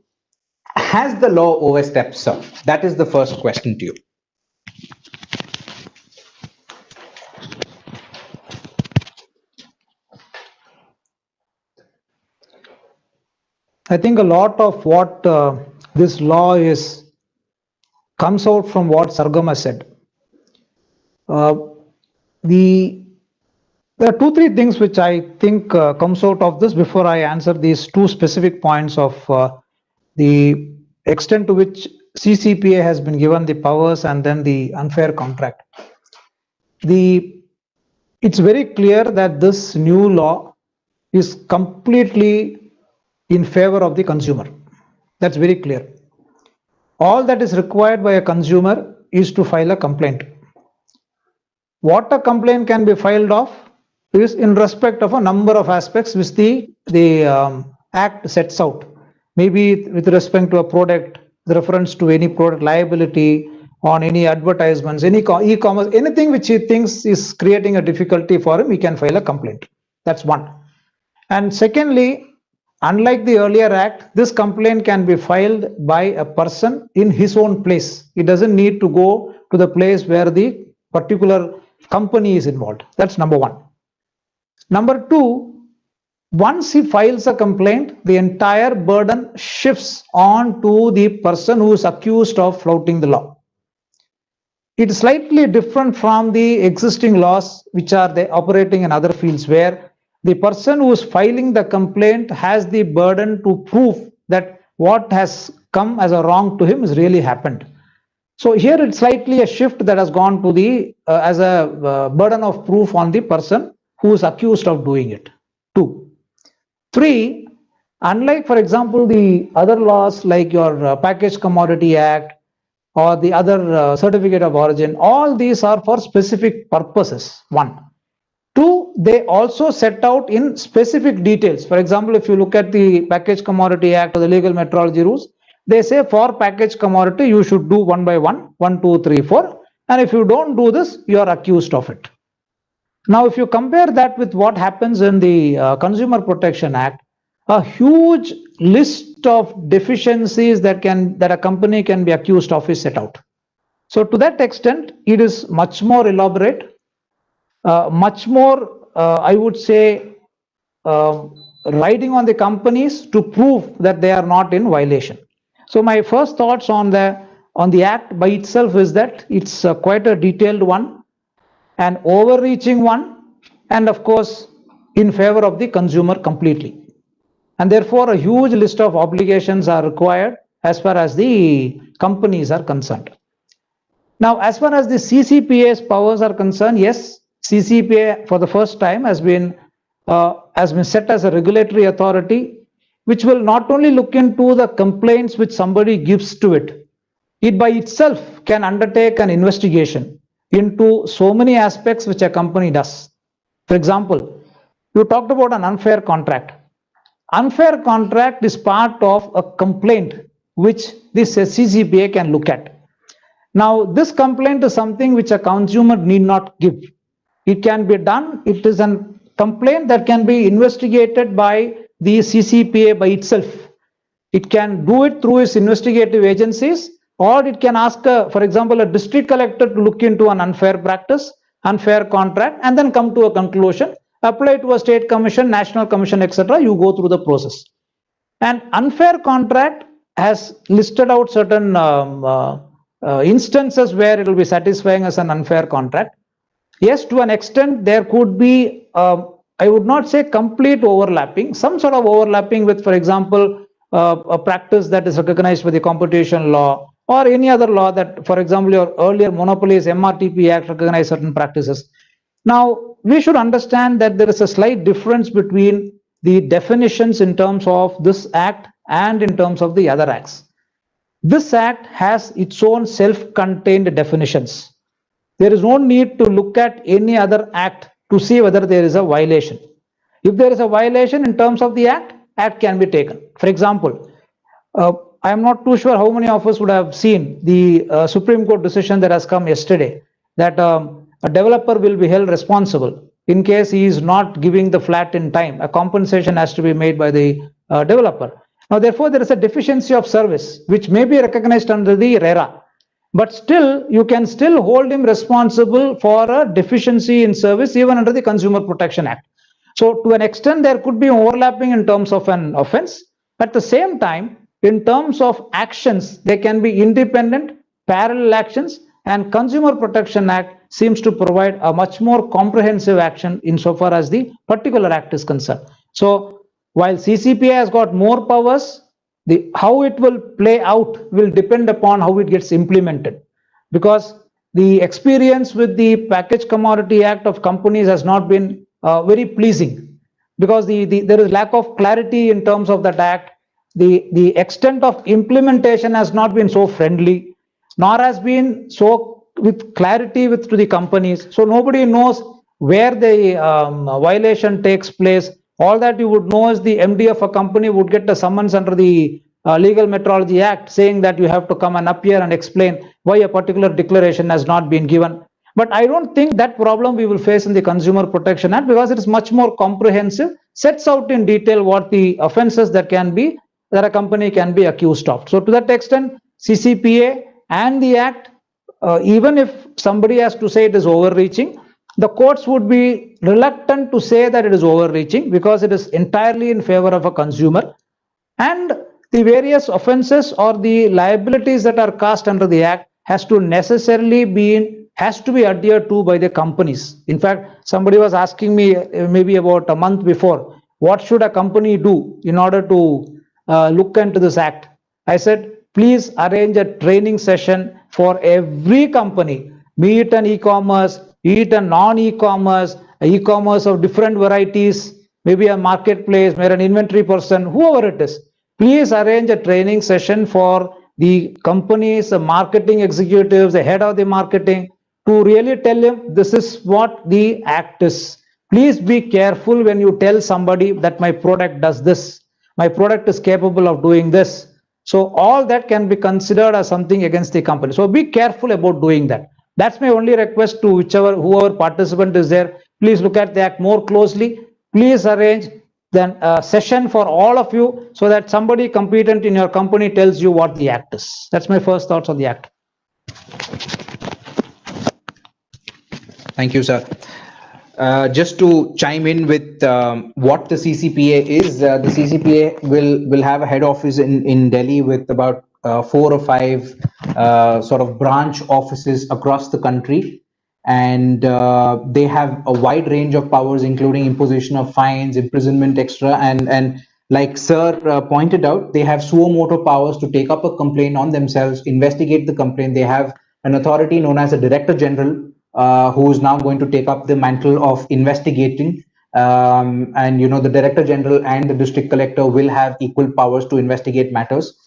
has the law overstepped, sir? That is the first question to you. I think a lot of what this law is comes out from what Sargama said. There are 2-3 things which I think comes out of this before I answer these 2 specific points of the extent to which CCPA has been given the powers and then the unfair contract. It's very clear that this new law is completely in favor of the consumer. That's very clear. All that is required by a consumer is to file a complaint. What a complaint can be filed of is in respect of a number of aspects which the Act sets out. Maybe with respect to a product, the reference to any product liability, on any advertisements, any e-commerce, anything which he thinks is creating a difficulty for him, he can file a complaint. That's one. And secondly, unlike the earlier Act, this complaint can be filed by a person in his own place. It doesn't need to go to the place where the particular company is involved. That's number one. Number two, once he files a complaint, the entire burden shifts on to the person who is accused of flouting the law. It's slightly different from the existing laws which are operating in other fields, where the person who is filing the complaint has the burden to prove that what has come as a wrong to him has really happened. So here it's slightly a shift that has gone to the as a burden of proof on the person who is accused of doing it. 2. 3, unlike, for example, the other laws like your Packaged Commodity Act or the other certificate of origin, all these are for specific purposes. 1. 2, they also set out in specific details. For example, if you look at the Packaged Commodity Act or the legal metrology rules, they say for packaged commodity, you should do 1 by 1, 1, 2, 3, 4. And if you don't do this, you are accused of it. Now, if you compare that with what happens in the Consumer Protection Act, a huge list of deficiencies that a company can be accused of is set out. So to that extent, it is much more elaborate, much more, I would say, riding on the companies to prove that they are not in violation. So my first thoughts on the act by itself is that it's quite a detailed one, an overreaching one, and of course in favor of the consumer completely. And therefore a huge list of obligations are required as far as the companies are concerned. Now, as far as the CCPA's powers are concerned, yes, CCPA for the first time has been set as a regulatory authority, which will not only look into the complaints which somebody gives to it, it by itself can undertake an investigation into so many aspects which a company does. For example, you talked about an unfair contract. Unfair contract is part of a complaint which this CCPA can look at. Now, this complaint is something which a consumer need not give. It can be done. It is a complaint that can be investigated by the CCPA by itself. It can do it through its investigative agencies, or it can ask, for example, a district collector to look into an unfair practice, unfair contract, and then come to a conclusion, apply to a state commission, national commission, etc. You go through the process. And unfair contract has listed out certain instances where it will be satisfying as an unfair contract. Yes, to an extent, there could be, I would not say complete overlapping, some sort of overlapping with, for example, a practice that is recognized by the competition law or any other law that, for example, your earlier monopolies MRTP Act recognized certain practices. Now, we should understand that there is a slight difference between the definitions in terms of this act and in terms of the other acts. This act has its own self-contained definitions. There is no need to look at any other act to see whether there is a violation. If there is a violation in terms of the act can be taken. For example, I am not too sure how many of us would have seen the Supreme Court decision that has come yesterday that a developer will be held responsible in case he is not giving the flat in time. A compensation has to be made by the developer. Now, therefore, there is a deficiency of service which may be recognized under the RERA, but still you can still hold him responsible for a deficiency in service even under the Consumer Protection Act. So to an extent, there could be overlapping in terms of an offense. At the same time, in terms of actions, they can be independent, parallel actions, and Consumer Protection Act seems to provide a much more comprehensive action insofar as the particular act is concerned. So while CCPA has got more powers, how it will play out will depend upon how it gets implemented, because the experience with the Packaged Commodity Act of companies has not been very pleasing, because there is lack of clarity in terms of that act. The extent of implementation has not been so friendly, nor has been so with clarity to the companies. So nobody knows where the violation takes place. All that you would know is the MD of a company would get a summons under the Legal Metrology Act saying that you have to come and appear and explain why a particular declaration has not been given. But I don't think that problem we will face in the Consumer Protection Act, because it is much more comprehensive, sets out in detail what the offenses that a company can be accused of. So to that extent, CCPA and the Act, even if somebody has to say it is overreaching, the courts would be reluctant to say that it is overreaching because it is entirely in favor of a consumer. And the various offenses or the liabilities that are cast under the Act has to be adhered to by the companies. In fact, somebody was asking me maybe about a month before, what should a company do in order to look into this act? I said, please arrange a training session for every company, be it an e-commerce, be it a non-e-commerce, e-commerce of different varieties, maybe a marketplace, maybe an inventory person, whoever it is. Please arrange a training session for the companies, the marketing executives, the head of the marketing, to really tell him this is what the act is. Please be careful when you tell somebody that my product does this, my product is capable of doing this. So all that can be considered as something against the company. So be careful about doing that. That's my only request to whoever participant is there. Please look at the act more closely. Please arrange then a session for all of you so that somebody competent in your company tells you what the act is. That's my first thoughts on the act. Thank you, sir. Just to chime in with what the CCPA is, the CCPA will have a head office in Delhi with about 4 or 5 sort of branch offices across the country, and they have a wide range of powers, including imposition of fines, imprisonment, extra, and like sir pointed out, they have suo motu powers to take up a complaint on themselves, investigate the complaint. They have an authority known as a director general, who is now going to take up the mantle of investigating. And the director general and the district collector will have equal powers to investigate matters.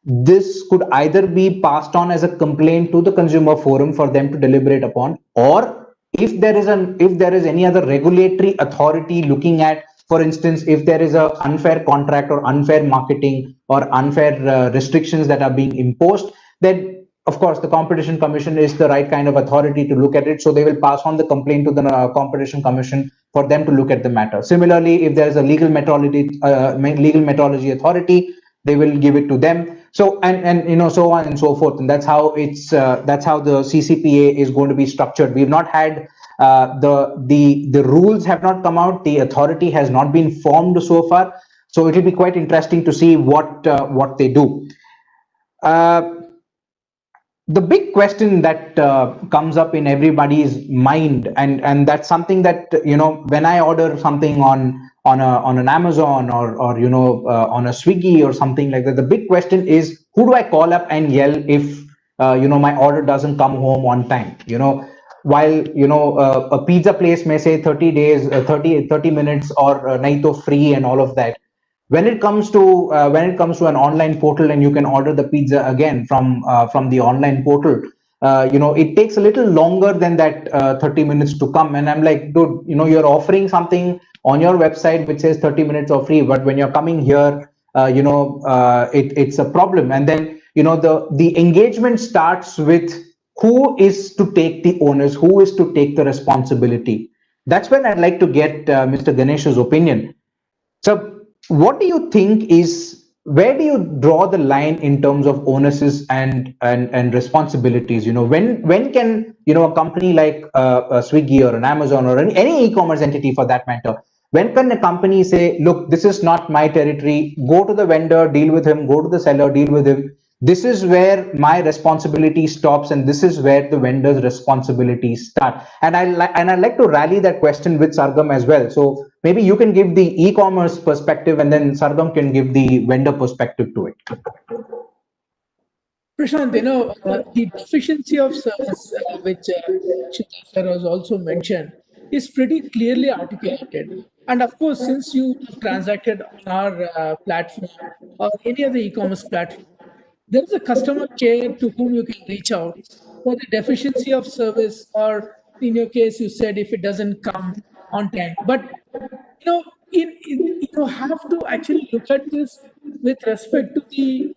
This could either be passed on as a complaint to the consumer forum for them to deliberate upon, or if there is any other regulatory authority looking at, for instance, if there is a unfair contract or unfair marketing or unfair restrictions that are being imposed, then of course the competition commission is the right kind of authority to look at it. So they will pass on the complaint to the competition commission for them to look at the matter. Similarly, if there is a legal metrology authority, they will give it to them. So and so on and so forth. And that's how that's how the CCPA is going to be structured. We've not had the rules have not come out. The authority has not been formed so far. So it will be quite interesting to see what they do. The big question that comes up in everybody's mind, and that's something that when I order something on an Amazon or on a Swiggy or something like that, the big question is, who do I call up and yell if my order doesn't come home on time? While a pizza place may say 30 days, 30 minutes, or nahi to free and all of that. When it comes to an online portal and you can order the pizza again from the online portal, it takes a little longer than that 30 minutes to come. And I'm like, dude, you're offering something on your website which says 30 minutes or free, but when you're coming here, it's a problem. And then the engagement starts with who is to take the onus, who is to take the responsibility. That's when I'd like to get Mr. Ganesh's opinion. So what do you think where do you draw the line in terms of onuses and responsibilities? When can a company like a Swiggy or an Amazon or any e-commerce entity for that matter, when can a company say, look, this is not my territory, go to the vendor, deal with him, go to the seller, deal with him. This is where my responsibility stops, and this is where the vendor's responsibilities start. And I'd like to rally that question with Sargam as well. So maybe you can give the e-commerce perspective, and then Sargam can give the vendor perspective to it. Prashant, the deficiency of service, which Shita sir has also mentioned, is pretty clearly articulated. And of course, since you have transacted on our platform or any other e-commerce platform, there is a customer care to whom you can reach out for the deficiency of service, or in your case, you said if it doesn't come on time. But you have to actually look at this with respect to the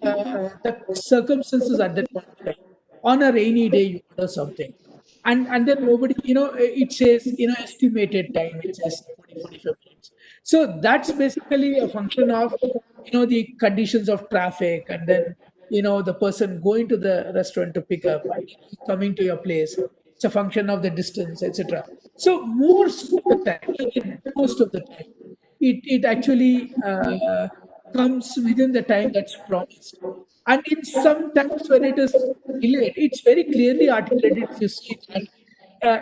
circumstances at that point of time. On a rainy day, you order something, and then nobody, it says estimated time. It says 45 minutes. So that's basically a function of the conditions of traffic, and then the person going to the restaurant to pick up and coming to your place. It's a function of the distance, etc. So most of the time, it actually comes within the time that's promised. And in some times when it is delayed, it's very clearly articulated. If you see that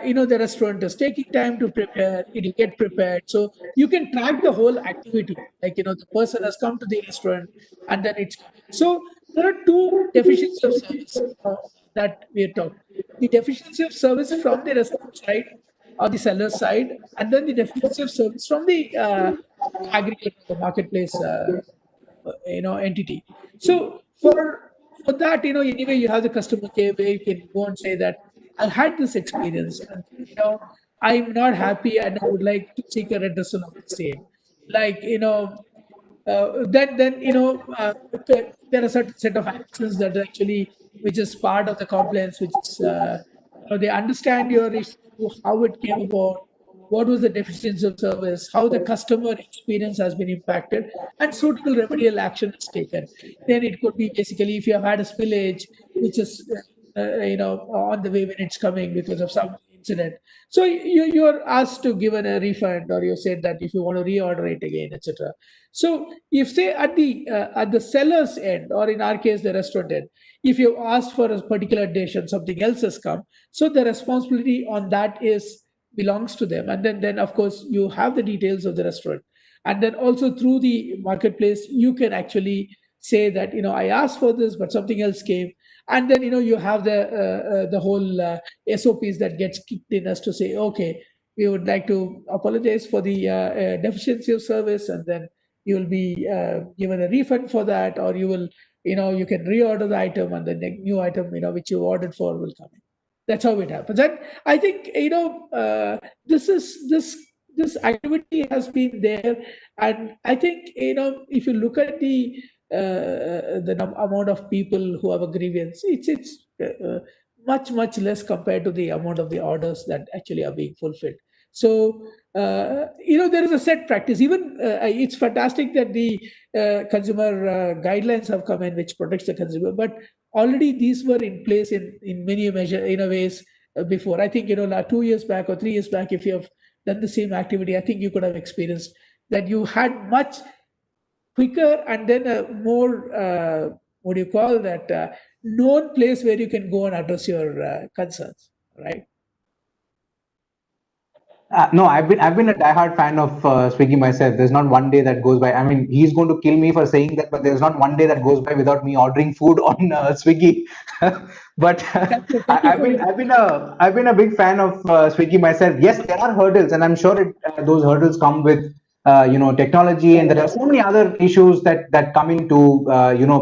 the restaurant is taking time to prepare, it'll get prepared. So you can track the whole activity. Like, the person has come to the restaurant and then it's. So there are two deficiencies of service that we are talking. The deficiency of service from the restaurant side or the seller side, and then the deficiency of service from the aggregator, the marketplace, entity. So for that, anyway, you have the customer care where you can go and say that I had this experience, and I'm not happy, and I would like to seek a redressal of the same. Like then there are certain set of actions that actually, which is part of the compliance, which is they understand your issue, how it came about, what was the deficiency of service, how the customer experience has been impacted, and suitable remedial action is taken. Then it could be basically if you have had a spillage, which is on the way when it's coming because of some incident. So you're asked to give a refund, or you said that if you want to reorder it again, etc. So if say at the seller's end, or in our case the restaurant end, if you asked for a particular dish and something else has come, so the responsibility on that is belongs to them. And then of course you have the details of the restaurant, and then also through the marketplace you can actually say that I asked for this but something else came. And then you have the whole SOPs that gets kicked in as to say, okay, we would like to apologize for the deficiency of service, and then you will be given a refund for that, or you can reorder the item, and the new item which you ordered for will come in. That's how it happens. And I think this activity has been there. And I think if you look at the amount of people who have a grievance, it's much less compared to the amount of the orders that actually are being fulfilled. So there is a set practice. Even it's fantastic that the consumer guidelines have come in which protects the consumer, but already these were in place in many ways before. I think like 2 years back or 3 years back, if you have done the same activity, I think you could have experienced that you had much quicker and then a more what do you call that known place where you can go and address your concerns, right? No, I've been a diehard fan of Swiggy myself. There's not one day that goes by. I mean, he's going to kill me for saying that, but there's not one day that goes by without me ordering food on Swiggy. But I've been a big fan of Swiggy myself. Yes, there are hurdles, and I'm sure those hurdles come with technology, and there are so many other issues that come into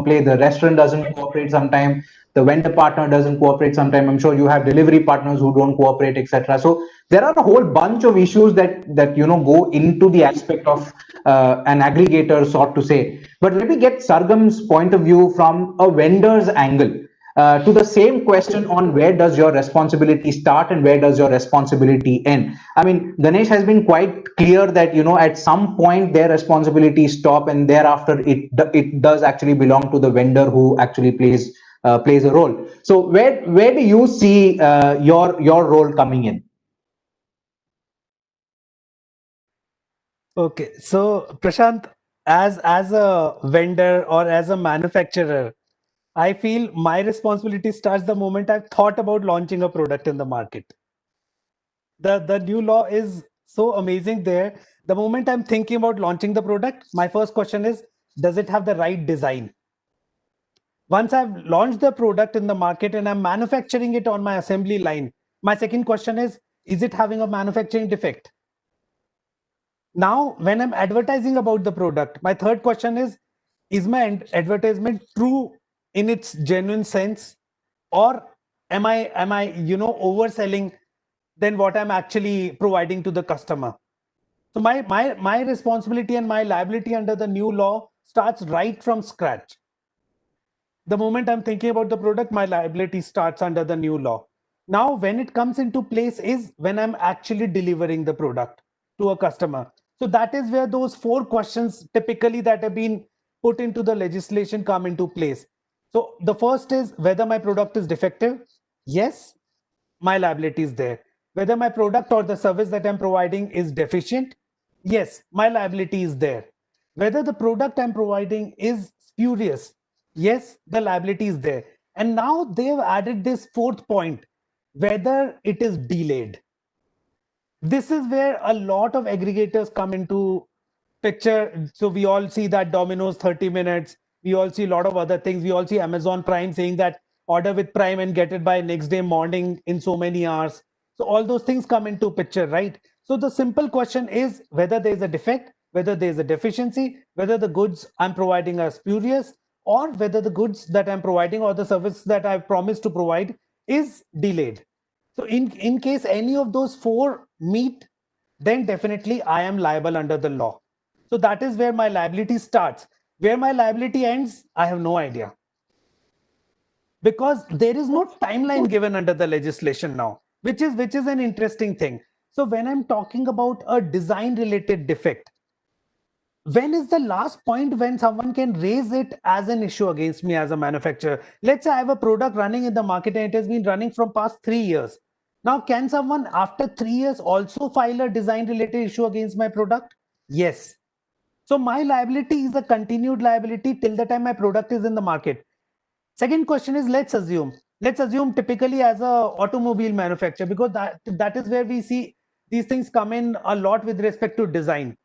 play. The restaurant doesn't cooperate sometimes. The vendor partner doesn't cooperate sometimes. I'm sure you have delivery partners who don't cooperate, etc. So there are a whole bunch of issues that go into the aspect of an aggregator, sort to say. But let me get Sargam's point of view from a vendor's angle to the same question on where does your responsibility start and where does your responsibility end. I mean, Ganesh has been quite clear that at some point their responsibilities stop, and thereafter it does actually belong to the vendor who actually plays a role. So where do you see your role coming in? Okay, so Prashant, as a vendor or as a manufacturer, I feel my responsibility starts the moment I've thought about launching a product in the market. The new law is so amazing there. The moment I'm thinking about launching the product, my first question is, does it have the right design? Once I've launched the product in the market and I'm manufacturing it on my assembly line, my second question is it having a manufacturing defect? Now, when I'm advertising about the product, my third question is my advertisement true in its genuine sense, or am I overselling than what I'm actually providing to the customer? So my responsibility and my liability under the new law starts right from scratch. The moment I'm thinking about the product, my liability starts under the new law. Now, when it comes into place is when I'm actually delivering the product to a customer. So that is where those 4 questions typically that have been put into the legislation come into place. So the first is whether my product is defective. Yes, my liability is there. Whether my product or the service that I'm providing is deficient. Yes, my liability is there. Whether the product I'm providing is spurious. Yes, the liability is there. And now they've added this 4th point, whether it is delayed. This is where a lot of aggregators come into picture. So we all see that Domino's 30 minutes. We all see a lot of other things. We all see Amazon Prime saying that order with Prime and get it by next day morning in so many hours. So all those things come into picture, right? So the simple question is whether there is a defect, whether there is a deficiency, whether the goods I'm providing are spurious, or whether the goods that I'm providing or the service that I've promised to provide is delayed. So in case any of those 4 meet, then definitely I am liable under the law. So that is where my liability starts. Where my liability ends, I have no idea. Because there is no timeline given under the legislation now, which is an interesting thing. So when I'm talking about a design related defect, when is the last point when someone can raise it as an issue against me as a manufacturer? Let's say I have a product running in the market and it has been running from past 3 years. Now, can someone after 3 years also file a design related issue against my product? Yes. So my liability is a continued liability till the time my product is in the market. Second question is, let's assume typically as a automobile manufacturer, because that is where we see these things come in a lot with respect to design.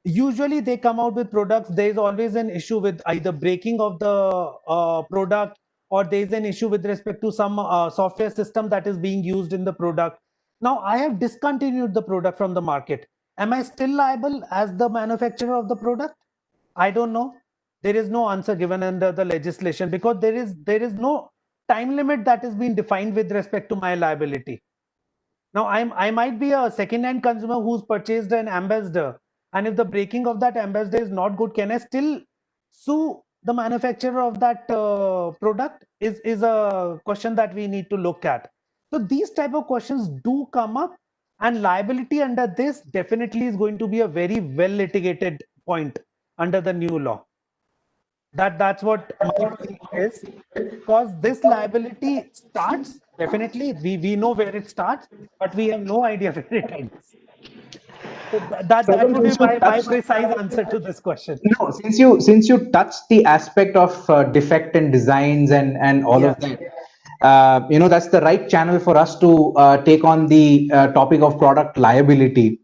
Usually they come out with products, there is always an issue with either breaking of the product, or there is an issue with respect to some software system that is being used in the product. Now I have discontinued the product from the market. Am I still liable as the manufacturer of the product? I don't know. There is no answer given under the legislation, because there is no time limit that is being defined with respect to my liability. Now I might be a second-hand consumer who's purchased an ambassador, and if the breaking of that ambassador is not good, can I still sue the manufacturer of that product? Is a question that we need to look at. So these type of questions do come up, and liability under this definitely is going to be a very well litigated point under the new law. That's what my feeling is, because this liability starts, definitely we know where it starts, but we have no idea where it ends. So that would be Since you my touched, precise answer to this question. no, since you touched the aspect of defect in designs and all Yeah. of that, that's the right channel for us to take on the topic of product liability.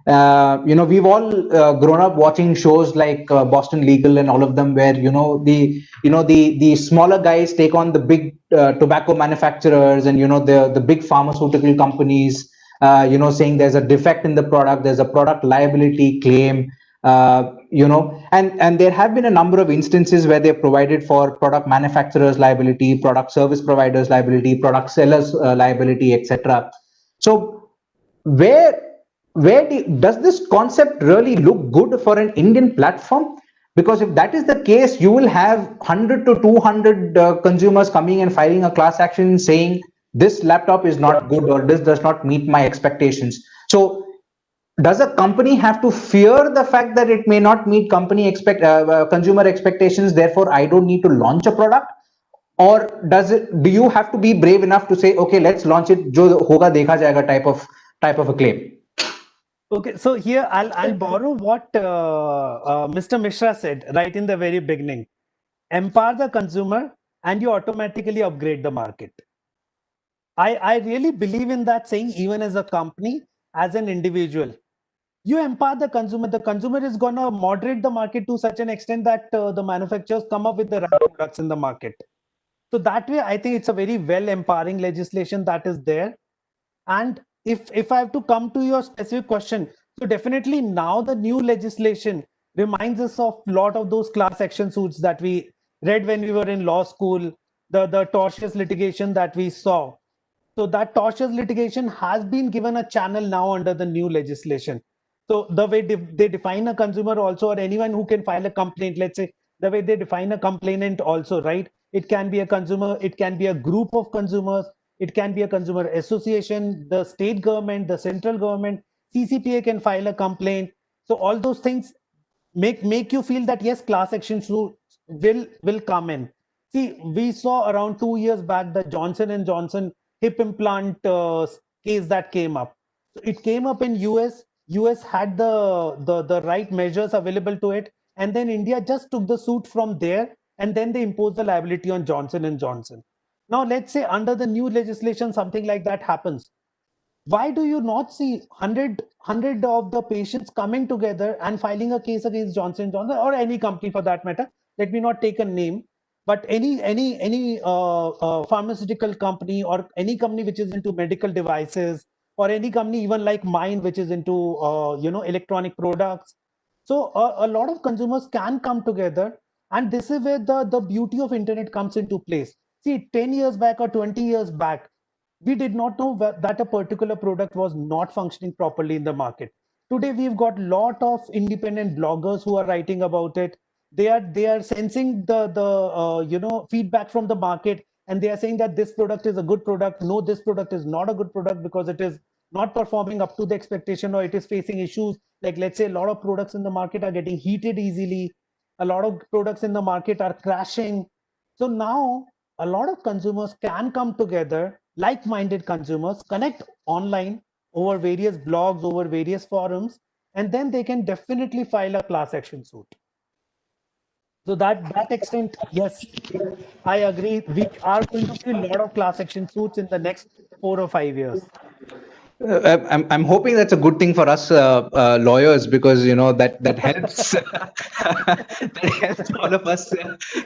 We've all grown up watching shows like Boston Legal and all of them, where the smaller guys take on the big tobacco manufacturers, and the big pharmaceutical companies, saying there's a defect in the product, there's a product liability claim. And there have been a number of instances where they provided for product manufacturers liability, product service providers liability, product sellers liability, etc. So where does this concept really look good for an Indian platform? Because if that is the case, you will have 100 to 200 consumers coming and filing a class action saying this laptop is not good, or this does not meet my expectations. So does a company have to fear the fact that it may not meet consumer expectations, therefore I don't need to launch a product? Or do you have to be brave enough to say, okay, let's launch it, jo hoga dekha jayega type of a claim? Okay, so here I'll borrow what Mr. Mishra said right in the very beginning. Empower the consumer and you automatically upgrade the market. I really believe in that saying, even as a company, as an individual. You empower the consumer is going to moderate the market to such an extent that the manufacturers come up with the right products in the market. So that way, I think it's a very well empowering legislation that is there. And if I have to come to your specific question, so definitely now the new legislation reminds us of a lot of those class action suits that we read when we were in law school, the tortious litigation that we saw. So that tortious litigation has been given a channel now under the new legislation. So the way they define a consumer also, or anyone who can file a complaint, let's say the way they define a complainant also, right? It can be a consumer, it can be a group of consumers, it can be a consumer association, the state government, the central government, CCPA can file a complaint. So all those things make you feel that yes, class action suits will come in. See, we saw around 2 years back the Johnson and Johnson hip implant case that came up. So it came up in US. US had the right measures available to it, and then India just took the suit from there, and then they imposed the liability on Johnson and Johnson. Now, let's say under the new legislation, something like that happens. Why do you not see 100 of the patients coming together and filing a case against Johnson Johnson, or any company for that matter? Let me not take a name, but any pharmaceutical company, or any company which is into medical devices, or any company even like mine which is into electronic products. So a lot of consumers can come together, and this is where the beauty of internet comes into place. See, 10 years back or 20 years back, we did not know that a particular product was not functioning properly in the market. Today we've got a lot of independent bloggers who are writing about it. They are sensing the feedback from the market, and they are saying that this product is a good product, no, this product is not a good product because it is not performing up to the expectation, or it is facing issues. Like, let's say a lot of products in the market are getting heated easily, a lot of products in the market are crashing. So now a lot of consumers can come together like-minded consumers connect online over various blogs, over various forums, and then they can definitely file a class action suit. So that extent, yes, I agree. We are going to see a lot of class action suits in the next 4 or 5 years. I'm hoping that's a good thing for us lawyers, because that helps that helps all of us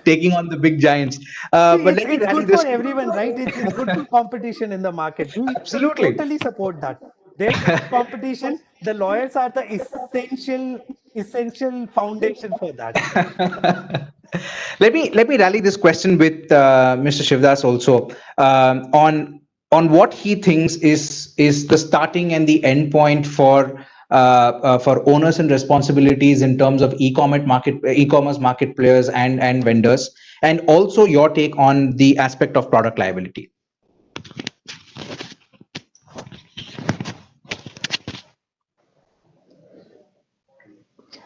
taking on the big giants. See, But let me it's rally good this. for everyone, right? It's good for competition in the market. We Absolutely. totally support that. There's huge competition. The lawyers are the essential foundation for that. Let me rally this question with Mr. Shivdas also, on what he thinks is the starting and the end point for owners and responsibilities in terms of e-commerce market players and vendors, and also your take on the aspect of product liability.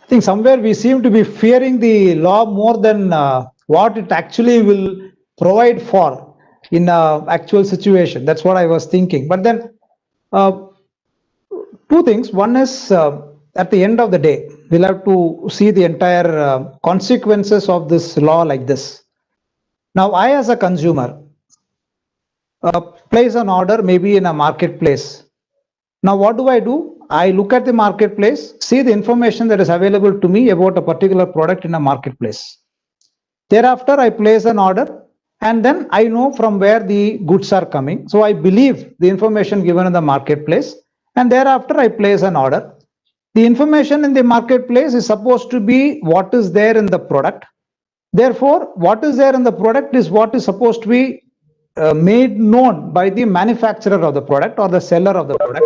I think somewhere we seem to be fearing the law more than what it actually will provide for in actual situation. That's what I was thinking. But then uh, two things. One is at the end of the day, we'll have to see the entire consequences of this law like this. Now, I as a consumer place an order maybe in a marketplace. Now, what do? I look at the marketplace, see the information that is available to me about a particular product in a marketplace. Thereafter, I place an order, and then I know from where the goods are coming. So I believe the information given in the marketplace, and thereafter I place an order. The information in the marketplace is supposed to be what is there in the product. Therefore, what is there in the product is what is supposed to be made known by the manufacturer of the product or the seller of the product.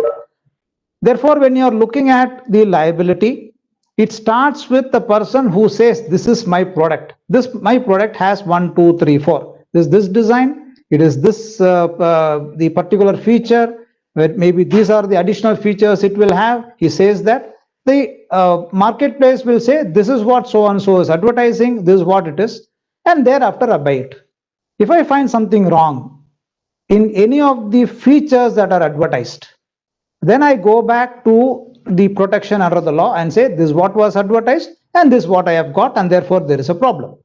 Therefore, when you are looking at the liability, it starts with the person who says, this is my product. My product has 1, 2, 3, 4. This design, it is this the particular feature, where maybe these are the additional features it will have. He says that. The marketplace will say, this is what so and so is advertising, this is what it is, and thereafter I buy it. If I find something wrong in any of the features that are advertised, then I go back to the protection under the law and say, this is what was advertised and this is what I have got, and therefore there is a problem.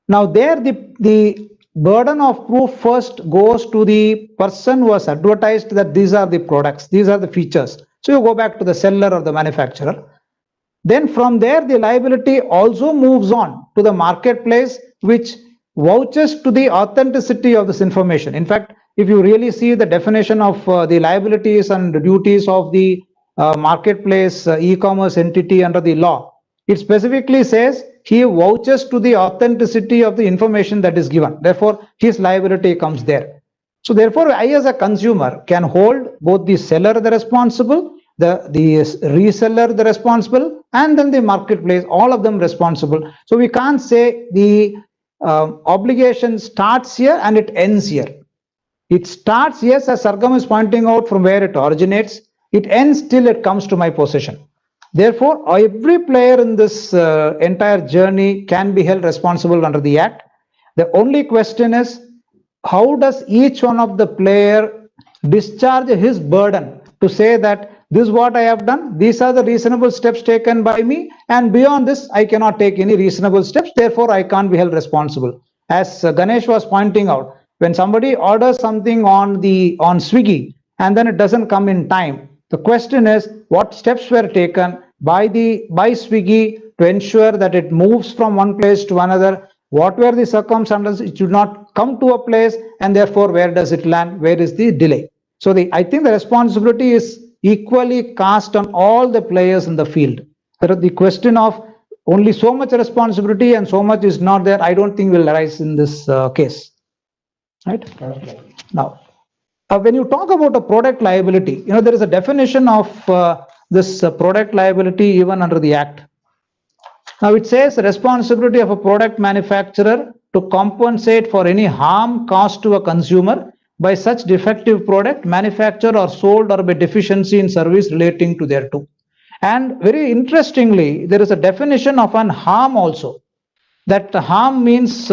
Now there the burden of proof first goes to the person who has advertised that these are the products, these are the features. So you go back to the seller or the manufacturer. Then from there, the liability also moves on to the marketplace, which vouches to the authenticity of this information. In fact, if you really see the definition of the liabilities and the duties of the marketplace e-commerce entity under the law, it specifically says he vouches to the authenticity of the information that is given. Therefore, his liability comes there. So therefore, I as a consumer can hold both the seller the responsible, the reseller the responsible, and then the marketplace, all of them responsible. So we can't say the obligation starts here and it ends here. It starts, yes, as Sargam is pointing out, from where it originates. It ends till it comes to my possession. Therefore, every player in this entire journey can be held responsible under the Act. The only question is, how does each one of the player discharge his burden to say that this is what I have done, these are the reasonable steps taken by me, and beyond this I cannot take any reasonable steps, therefore I can't be held responsible. As Ganesh was pointing out, when somebody orders something on Swiggy and then it doesn't come in time, the question is what steps were taken by Swiggy to ensure that it moves from one place to another. What were the circumstances? It should not come to a place, and therefore where does it land? Where is the delay? So I think the responsibility is equally cast on all the players in the field. The question of only so much responsibility and so much is not there, I don't think will arise in this case. Right? Now, when you talk about a product liability, there is a definition of this product liability even under the Act. Now it says responsibility of a product manufacturer to compensate for any harm caused to a consumer by such defective product manufactured or sold or by deficiency in service relating to thereto. And very interestingly, there is a definition of an harm also. That harm means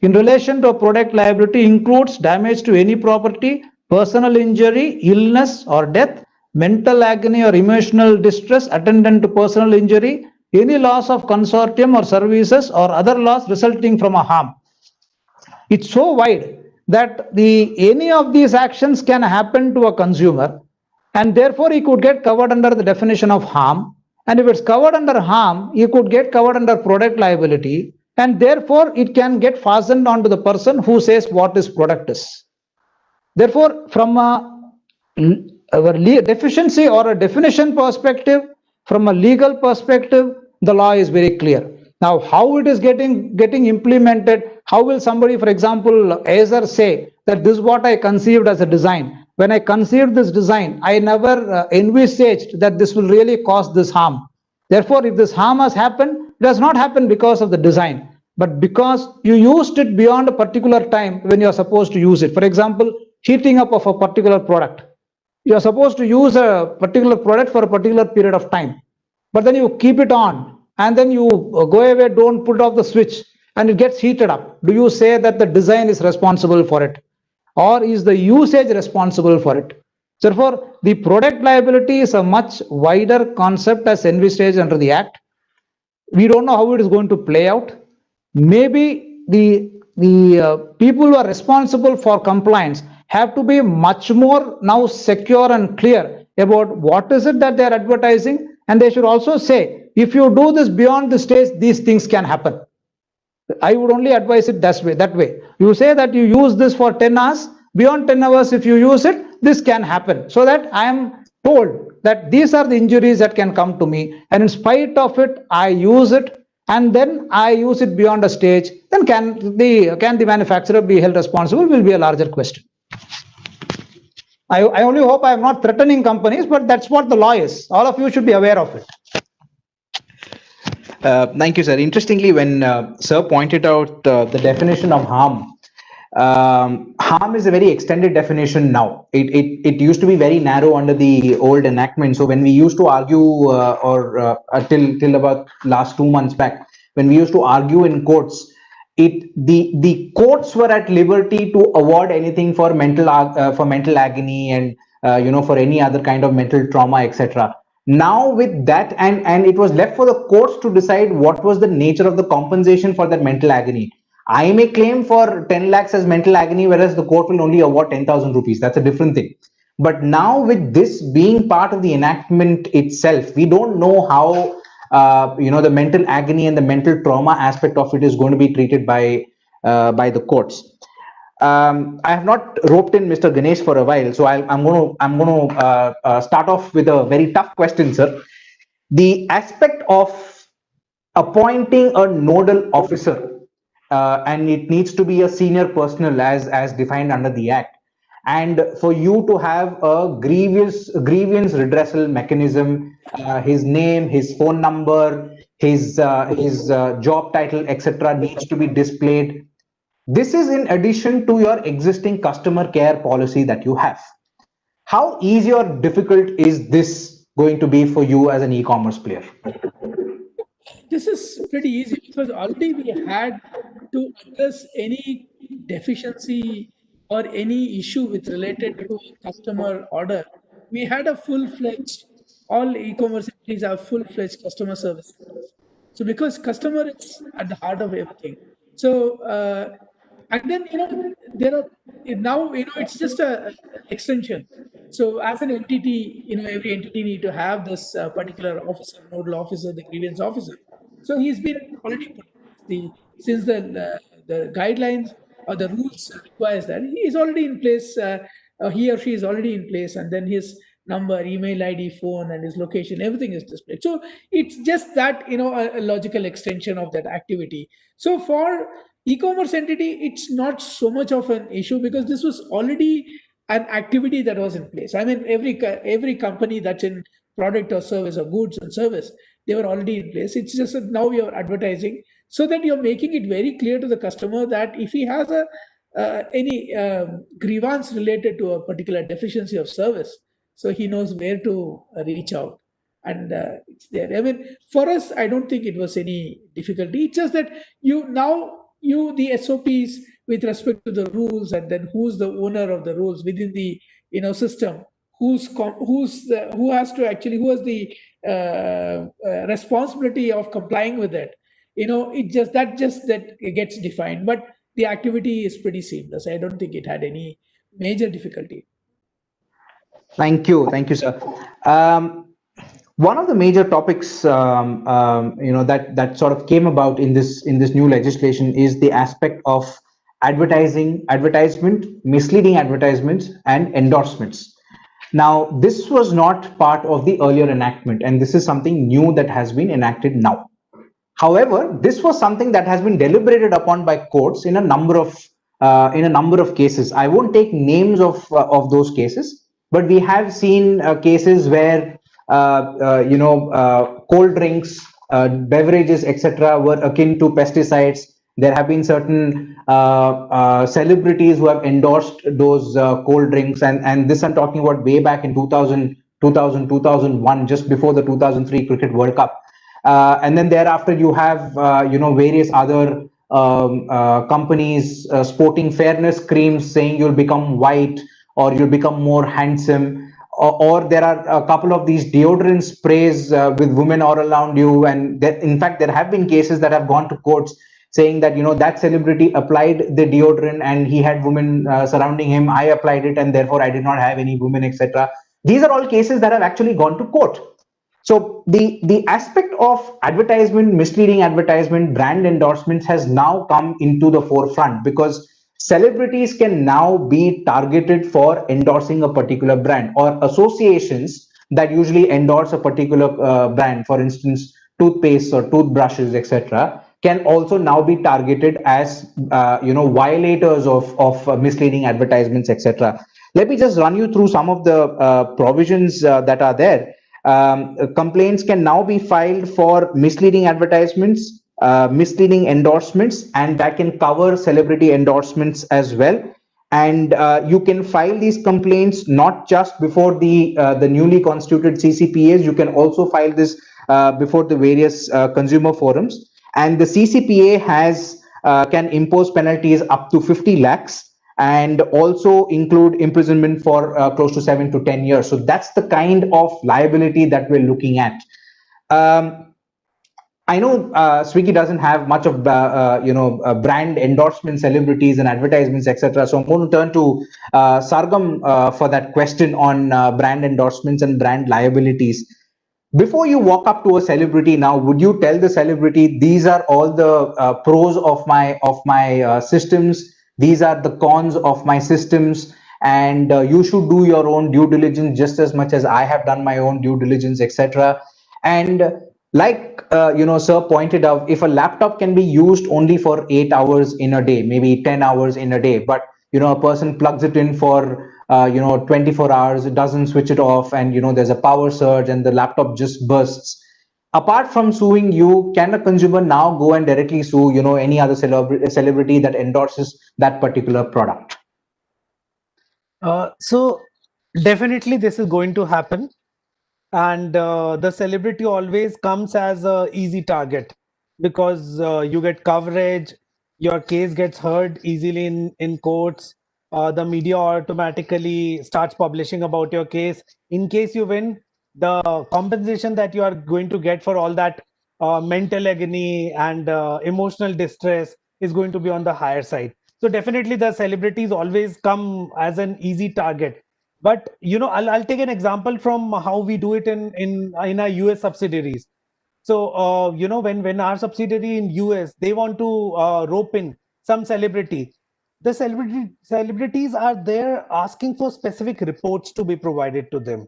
in relation to a product liability includes damage to any property, personal injury, illness or death, mental agony or emotional distress attendant to personal injury, any loss of consortium or services or other loss resulting from a harm. It's so wide that any of these actions can happen to a consumer, and therefore he could get covered under the definition of harm. And if it's covered under harm, he could get covered under product liability, and therefore it can get fastened onto the person who says what his product is. Therefore, from a deficiency or a definition perspective, from a legal perspective, the law is very clear. Now, how it is getting implemented, how will somebody, for example, Acer say that this is what I conceived as a design. When I conceived this design, I never envisaged that this will really cause this harm. Therefore, if this harm has happened, it has not happened because of the design, but because you used it beyond a particular time when you are supposed to use it. For example, heating up of a particular product. You are supposed to use a particular product for a particular period of time, but then you keep it on and then you go away, don't put off the switch, and it gets heated up. Do you say that the design is responsible for it, or is the usage responsible for it? Therefore, the product liability is a much wider concept as envisaged under the Act. We don't know how it is going to play out. Maybe the people who are responsible for compliance have to be much more now secure and clear about what is it that they are advertising, and they should also say, if you do this beyond the stage, these things can happen. I would only advise it that way. You say that you use this for 10 hours, beyond 10 hours if you use it, this can happen, so that I am told that these are the injuries that can come to me, and in spite of it I use it, and then I use it beyond a stage, then can the manufacturer be held responsible will be a larger question. I only hope I am not threatening companies, but that's what the law is. All of you should be aware of it. Thank you, sir. Interestingly, when sir pointed out the definition of harm, harm is a very extended definition now. It used to be very narrow under the old enactment. So when we used to argue, till about last 2 months back, when we used to argue in courts, the courts were at liberty to award anything for mental agony and for any other kind of mental trauma, etc. Now with that, and it was left for the courts to decide what was the nature of the compensation for that mental agony. I may claim for 10 lakhs as mental agony, whereas the court will only award 10,000 rupees. That's a different thing. But now with this being part of the enactment itself, we don't know how the mental agony and the mental trauma aspect of it is going to be treated by the courts. I have not roped in Mr. Ganesh for a while, so I'm going to start off with a very tough question, sir. The aspect of appointing a nodal officer, and it needs to be a senior personnel as defined under the Act, and for you to have a grievance redressal mechanism, his name, his phone number, his job title, etc., needs to be displayed. This is in addition to your existing customer care policy that you have. How easy or difficult is this going to be for you as an e-commerce player? This is pretty easy because already we had to address any deficiency or any issue with related to customer order. We had a full-fledged, all e-commerce entities have full-fledged customer service. So because customer is at the heart of everything. So and then there are now it's just a extension. So as an entity, every entity need to have this particular officer, nodal officer, the grievance officer. So he's been already put since the guidelines or the rules requires that he is already in place. He or she is already in place, and then his number, email ID, phone, and his location, everything is displayed. So it's just that a logical extension of that activity. So for e-commerce entity, it's not so much of an issue because this was already an activity that was in place. I mean, every company that's in product or service or goods and service, they were already in place. It's just that now you're advertising so that you're making it very clear to the customer that if he has any grievance related to a particular deficiency of service, so he knows where to reach out. And it's there. I mean, for us, I don't think it was any difficulty. It's just that you the SOPs with respect to the rules, and then who's the owner of the rules within the system, who has to actually, who has the responsibility of complying with it. It just that it gets defined, but the activity is pretty seamless. I don't think it had any major difficulty. Thank you, sir. One of the major topics, that sort of came about in this new legislation is the aspect of advertisement, misleading advertisements, and endorsements. Now, this was not part of the earlier enactment, and this is something new that has been enacted now. However, this was something that has been deliberated upon by courts in a number of cases. I won't take names of those cases, but we have seen cases where cold drinks, beverages, etc., were akin to pesticides. There have been certain celebrities who have endorsed those cold drinks, and this I'm talking about way back in 2001, just before the 2003 Cricket World Cup. And then thereafter, you have various other companies sporting fairness creams, saying you'll become white or you'll become more handsome. Or there are a couple of these deodorant sprays with women all around you, and in fact there have been cases that have gone to courts saying that that celebrity applied the deodorant and he had women surrounding him. I applied it and therefore I did not have any women, etc. These are all cases that have actually gone to court. So the aspect of advertisement, misleading advertisement, brand endorsements has now come into the forefront, because celebrities can now be targeted for endorsing a particular brand, or associations that usually endorse a particular brand, for instance, toothpaste or toothbrushes, etc., can also now be targeted as violators of misleading advertisements, etc. Let me just run you through some of the provisions that are there. Complaints can now be filed for misleading advertisements, misleading endorsements, and that can cover celebrity endorsements as well. And you can file these complaints not just before the newly constituted CCPAs. You can also file this before the various consumer forums. And the CCPA can impose penalties up to 50 lakhs, and also include imprisonment for close to 7 to 10 years. So that's the kind of liability that we're looking at. I know Swiggy doesn't have much of brand endorsement, celebrities, and advertisements, etc. So I'm going to turn to Sargam for that question on brand endorsements and brand liabilities. Before you walk up to a celebrity now, would you tell the celebrity, these are all the pros of my systems, these are the cons of my systems, and you should do your own due diligence just as much as I have done my own due diligence, etc. And like sir pointed out, if a laptop can be used only for 8 hours in a day, maybe 10 hours in a day, but a person plugs it in for 24 hours, it doesn't switch it off, and there's a power surge and the laptop just bursts. Apart from suing you, can a consumer now go and directly sue any other celebrity that endorses that particular product? So definitely this is going to happen, and the celebrity always comes as a easy target, because you get coverage, your case gets heard easily in courts. The media automatically starts publishing about your case. In case you win, the compensation that you are going to get for all that mental agony and emotional distress is going to be on the higher side. So definitely the celebrities always come as an easy target. But I'll take an example from how we do it in our US subsidiaries. So when our subsidiary in US, they want to rope in some celebrity, the celebrities are there asking for specific reports to be provided to them.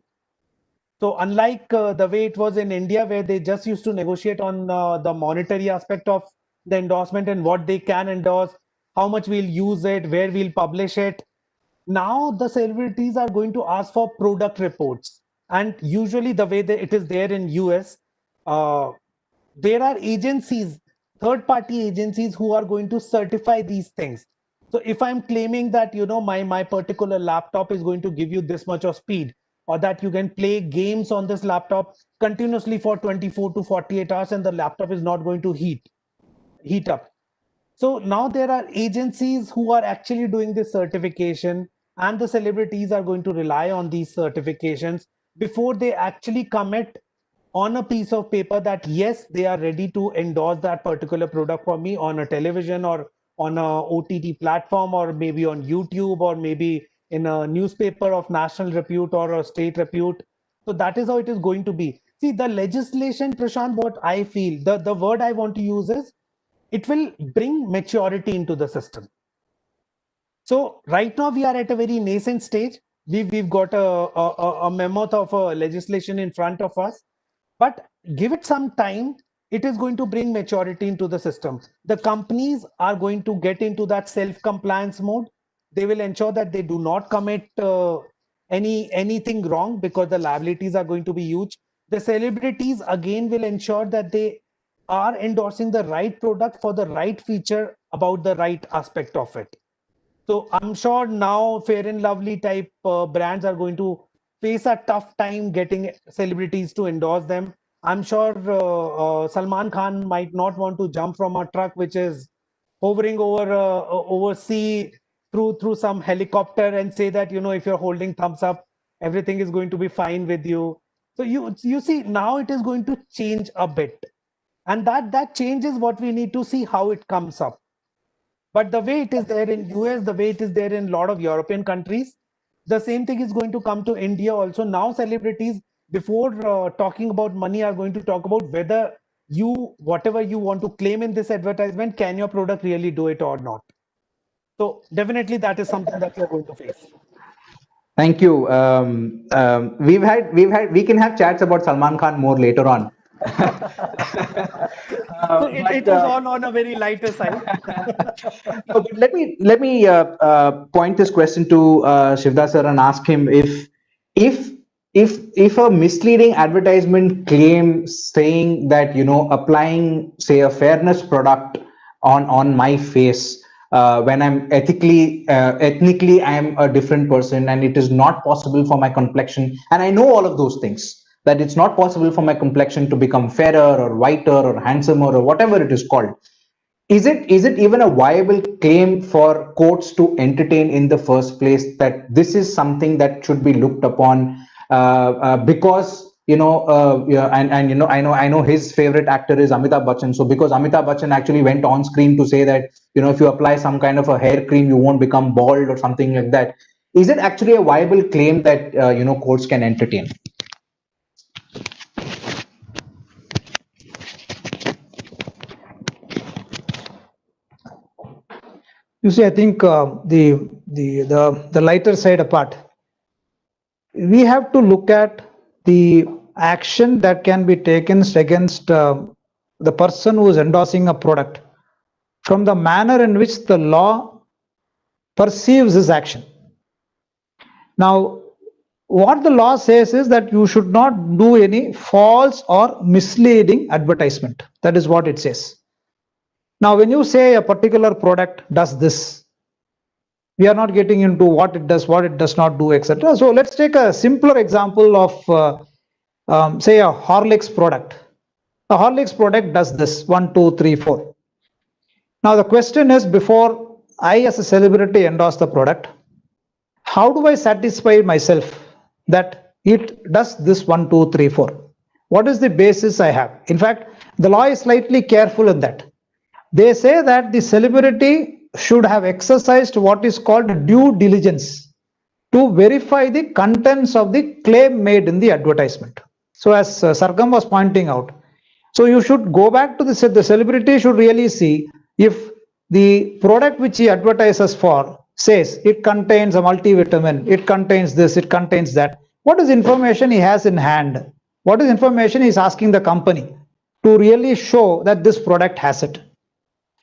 So unlike the way it was in India, where they just used to negotiate on the monetary aspect of the endorsement and what they can endorse, how much we'll use it, where we'll publish it, now the celebrities are going to ask for product reports. And usually the way that it is there in US, there are agencies, third-party agencies, who are going to certify these things. So if I'm claiming that my particular laptop is going to give you this much of speed, or that you can play games on this laptop continuously for 24 to 48 hours and the laptop is not going to heat up, So now there are agencies who are actually doing this certification, and the celebrities are going to rely on these certifications before they actually commit on a piece of paper that yes, they are ready to endorse that particular product for me on a television or on a OTT platform, or maybe on YouTube, or maybe in a newspaper of national repute or a state repute. So that is how it is going to be. See, the legislation, Prashant, what I feel, the word I want to use is, it will bring maturity into the system. So right now we are at a very nascent stage. We've got a mammoth of a legislation in front of us, but give it some time. It is going to bring maturity into the system. The companies are going to get into that self-compliance mode. They will ensure that they do not commit anything wrong, because the liabilities are going to be huge. The celebrities again will ensure that they are endorsing the right product for the right feature about the right aspect of it. So I'm sure now Fair and Lovely type brands are going to face a tough time getting celebrities to endorse them. I'm sure Salman Khan might not want to jump from a truck which is hovering over sea through some helicopter and say that, you know, if you're holding thumbs up, everything is going to be fine with you. So you see, now it is going to change a bit, and that change is what we need to see how it comes up. But the way it is there in US, the way it is there in a lot of European countries, the same thing is going to come to India also. Now celebrities, before talking about money, are going to talk about whether whatever you want to claim in this advertisement, can your product really do it or not? So definitely that is something that you're going to face. Thank you. We can have chats about Salman Khan more later on. So it was all on a very lighter side. No, but let me point this question to Shivdas sir and ask him if if a misleading advertisement claim saying that, you know, applying, say, a fairness product on my face, when I'm ethnically I am a different person and it is not possible for my complexion, and I know all of those things, that it's not possible for my complexion to become fairer or whiter or handsomer or whatever it is called. Is it even a viable claim for courts to entertain in the first place, that this is something that should be looked upon because, you know, yeah, and you know, I know his favorite actor is Amitabh Bachchan, so because Amitabh Bachchan actually went on screen to say that, you know, if you apply some kind of a hair cream you won't become bald or something like that, is it actually a viable claim that you know, courts can entertain? You see, I think the lighter side apart, we have to look at the action that can be taken against the person who is endorsing a product from the manner in which the law perceives his action. Now, what the law says is that you should not do any false or misleading advertisement. That is what it says. Now, when you say a particular product does this, we are not getting into what it does not do, etc. So let's take a simpler example of, say, a Horlicks product. A Horlicks product does this 1, 2, 3, 4. Now the question is, before I as a celebrity endorse the product, how do I satisfy myself that it does this 1, 2, 3, 4? What is the basis I have? In fact, the law is slightly careful in that. They say that the celebrity should have exercised what is called due diligence to verify the contents of the claim made in the advertisement. So as Sargam was pointing out, so you should go back to the celebrity should really see if the product which he advertises for says it contains a multivitamin, it contains this, it contains that. What is information he has in hand? What is information he is asking the company to really show that this product has it?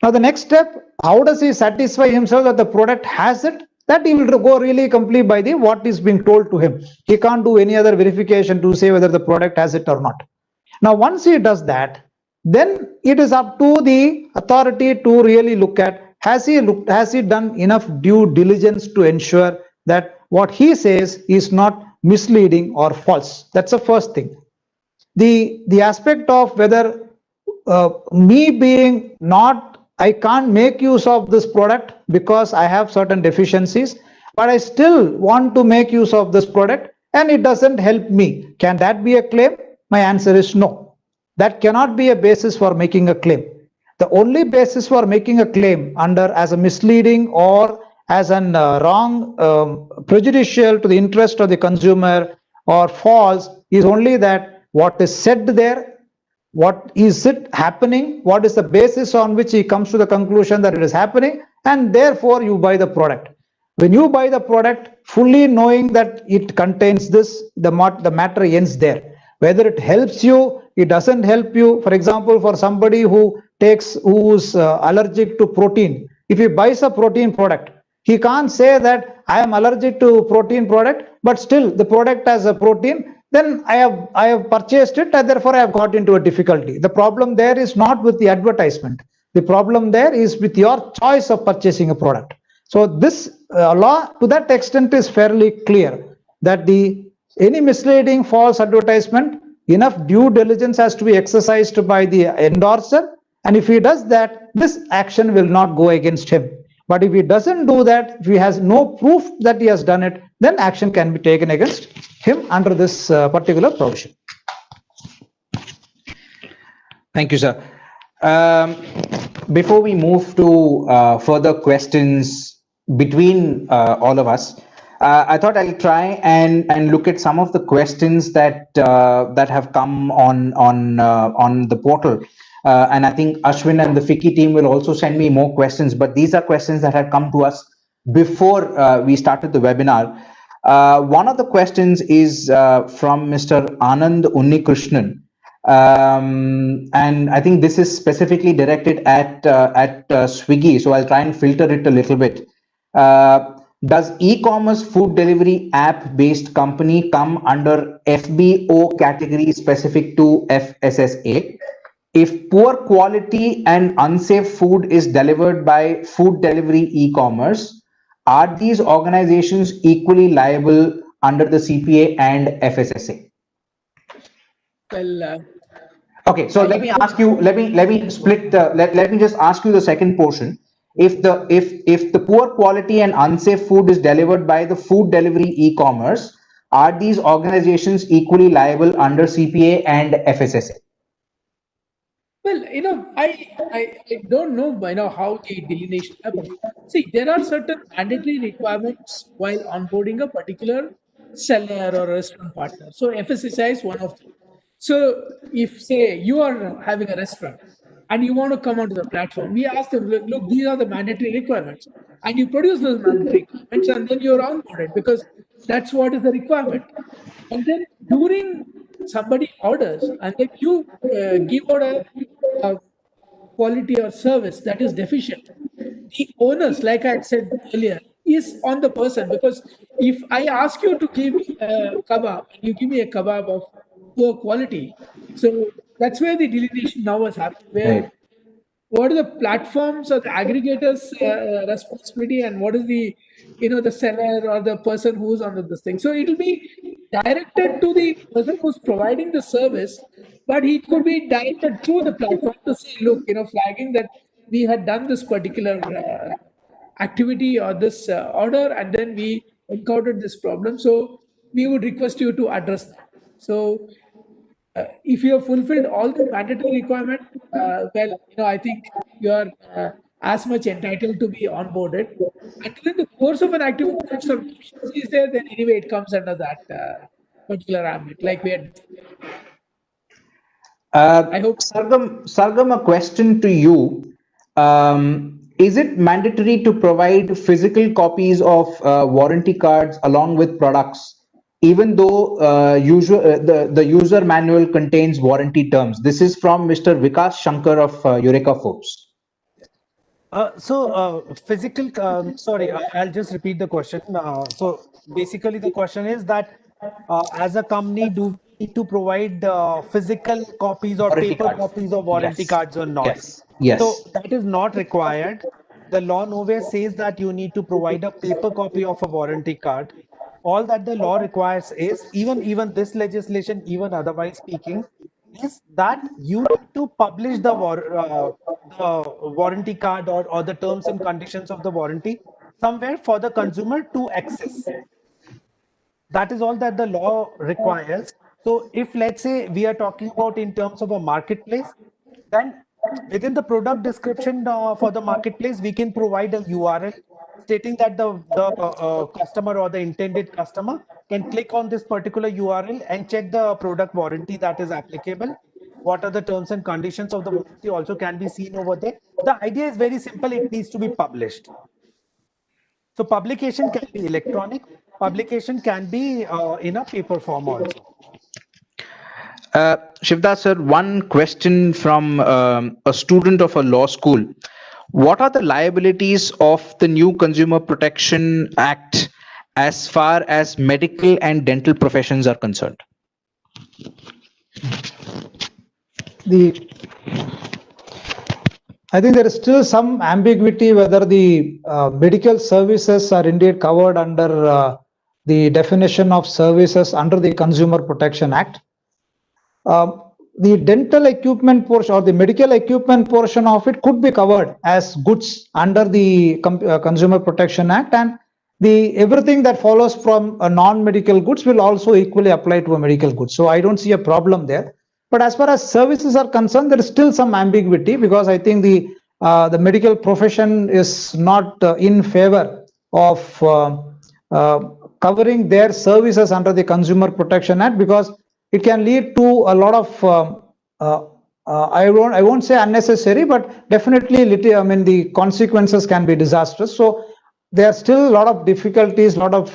Now the next step, how does he satisfy himself that the product has it? That he will go really completely by the what is being told to him. He can't do any other verification to say whether the product has it or not. Now once he does that, then it is up to the authority to really look at, has he done enough due diligence to ensure that what he says is not misleading or false. That's the first thing. The aspect of whether me being not I can't make use of this product because I have certain deficiencies, but I still want to make use of this product and it doesn't help me. Can that be a claim? My answer is no. That cannot be a basis for making a claim. The only basis for making a claim under as a misleading or as an wrong, prejudicial to the interest of the consumer or false is only that what is said there, what is it happening, what is the basis on which he comes to the conclusion that it is happening, and therefore you buy the product. When you buy the product fully knowing that it contains this, the matter ends there. Whether it helps you, it doesn't help you. For example, for somebody who's allergic to protein, if he buys a protein product, he can't say that I am allergic to protein product, but still the product has a protein, then I have purchased it and therefore I have got into a difficulty. The problem there is not with the advertisement. The problem there is with your choice of purchasing a product. So this law to that extent is fairly clear that any misleading false advertisement, enough due diligence has to be exercised by the endorser, and if he does that, this action will not go against him. But if he doesn't do that, if he has no proof that he has done it, then action can be taken against him under this particular provision. Thank you, sir. Before we move to further questions between all of us, I thought I'll try and look at some of the questions that have come on the portal. And I think Ashwin and the FICCI team will also send me more questions, but these are questions that had come to us before we started the webinar. One of the questions is from Mr. Anand Unnikrishnan. And I think this is specifically directed at Swiggy, so I'll try and filter it a little bit. Does e-commerce food delivery app based company come under FBO category specific to FSSA? If poor quality and unsafe food is delivered by food delivery e-commerce, are these organizations equally liable under the CPA and FSSA? Well, okay, so let me ask you, let me split the, let me just ask you the second portion. If the poor quality and unsafe food is delivered by the food delivery e-commerce, are these organizations equally liable under CPA and FSSA? Well, I don't know, how the delineation happens. See, there are certain mandatory requirements while onboarding a particular seller or a restaurant partner. So FSSI is one of them. So if, say, you are having a restaurant and you want to come onto the platform, we ask them, look, these are the mandatory requirements. And you produce those mandatory requirements and then you're onboarded because that's what is the requirement. And then during somebody orders and then you give out a quality or service that is deficient, the onus, like I had said earlier, is on the person. Because if I ask you to give me a kebab and you give me a kebab of poor quality, so that's where the delineation now has happened, where Right. what are the platforms or the aggregators responsibility and what is the the seller or the person who's under this thing. So it will be directed to the person who's providing the service, but it could be directed through the platform to say, look, flagging that we had done this particular activity or this order and then we encountered this problem, so we would request you to address that. So if you have fulfilled all the mandatory requirement, I think you are as much entitled to be onboarded. And during the course of an activity, if some deficiency is there, then anyway it comes under that particular ambit, like we had. I hope. Sargam, a question to you. Is it mandatory to provide physical copies of warranty cards along with products, even though the user manual contains warranty terms? This is from Mr. Vikas Shankar of Eureka Forbes. Physical, sorry, I'll just repeat the question. So basically the question is that as a company, do we need to provide physical copies or Warranty paper cards. copies of warranty Yes. cards or not? Yes. So that is not required. The law nowhere says that you need to provide a paper copy of a warranty card. All that the law requires is, even this legislation, even otherwise speaking, is that you need to publish the warranty card or the terms and conditions of the warranty somewhere for the consumer to access. That is all that the law requires. So if, let's say, we are talking about in terms of a marketplace, then within the product description for the marketplace, we can provide a URL stating that the customer or the intended customer can click on this particular URL and check the product warranty that is applicable. What are the terms and conditions of the warranty also can be seen over there. The idea is very simple. It needs to be published. So publication can be electronic, publication can be in a paper form also. Shivdas sir, one question from a student of a law school. What are the liabilities of the new Consumer Protection Act as far as medical and dental professions are concerned? I think there is still some ambiguity whether the medical services are indeed covered under the definition of services under the Consumer Protection Act. The dental equipment portion or the medical equipment portion of it could be covered as goods under the Consumer Protection Act, and everything that follows from a non-medical goods will also equally apply to a medical goods. So I don't see a problem there. But as far as services are concerned, there is still some ambiguity, because I think the medical profession is not in favor of covering their services under the Consumer Protection Act, because it can lead to a lot of I won't say unnecessary, but definitely the consequences can be disastrous. So there are still a lot of difficulties, a lot of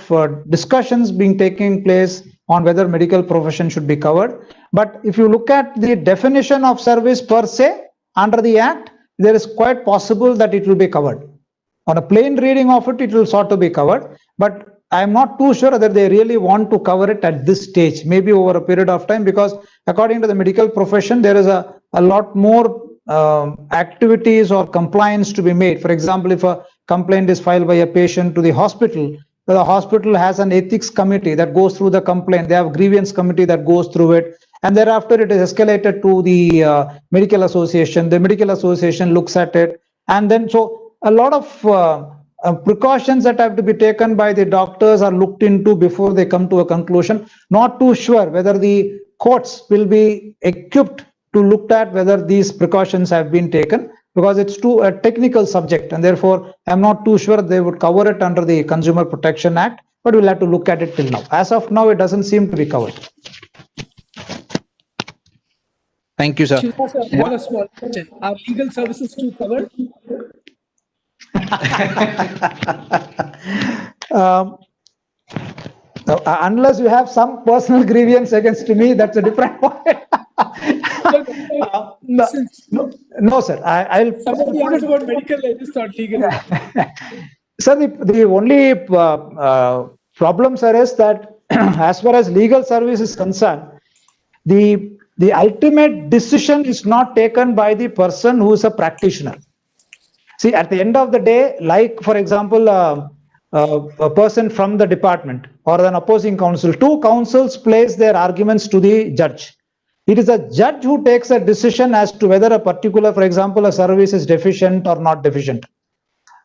discussions being taking place on whether medical profession should be covered. But if you look at the definition of service per se under the Act, there is quite possible that it will be covered. On a plain reading of it, it will sort of be covered. But I am not too sure that they really want to cover it at this stage, maybe over a period of time, because according to the medical profession, there is a lot more activities or compliance to be made. For example, if a complaint is filed by a patient to the hospital has an ethics committee that goes through the complaint. They have a grievance committee that goes through it. And thereafter, it is escalated to the medical association. The medical association looks at it. And then, so a lot of precautions that have to be taken by the doctors are looked into before they come to a conclusion. Not too sure whether the courts will be equipped to look at whether these precautions have been taken, because it's too a technical subject, and therefore I'm not too sure they would cover it under the Consumer Protection Act, but we'll have to look at it till now. As of now, it doesn't seem to be covered. Thank you, sir. I have a small question. Are legal services too covered? Unless you have some personal grievance against me, that's a different point. No, sir. I'll Somebody asked about medical, I just thought legal. Sir, the only problem, sir, is that as far as legal service is concerned, the ultimate decision is not taken by the person who is a practitioner. See, at the end of the day, like, for example, a person from the department or an opposing counsel, two counsels place their arguments to the judge. It is a judge who takes a decision as to whether a particular, for example, a service is deficient or not deficient.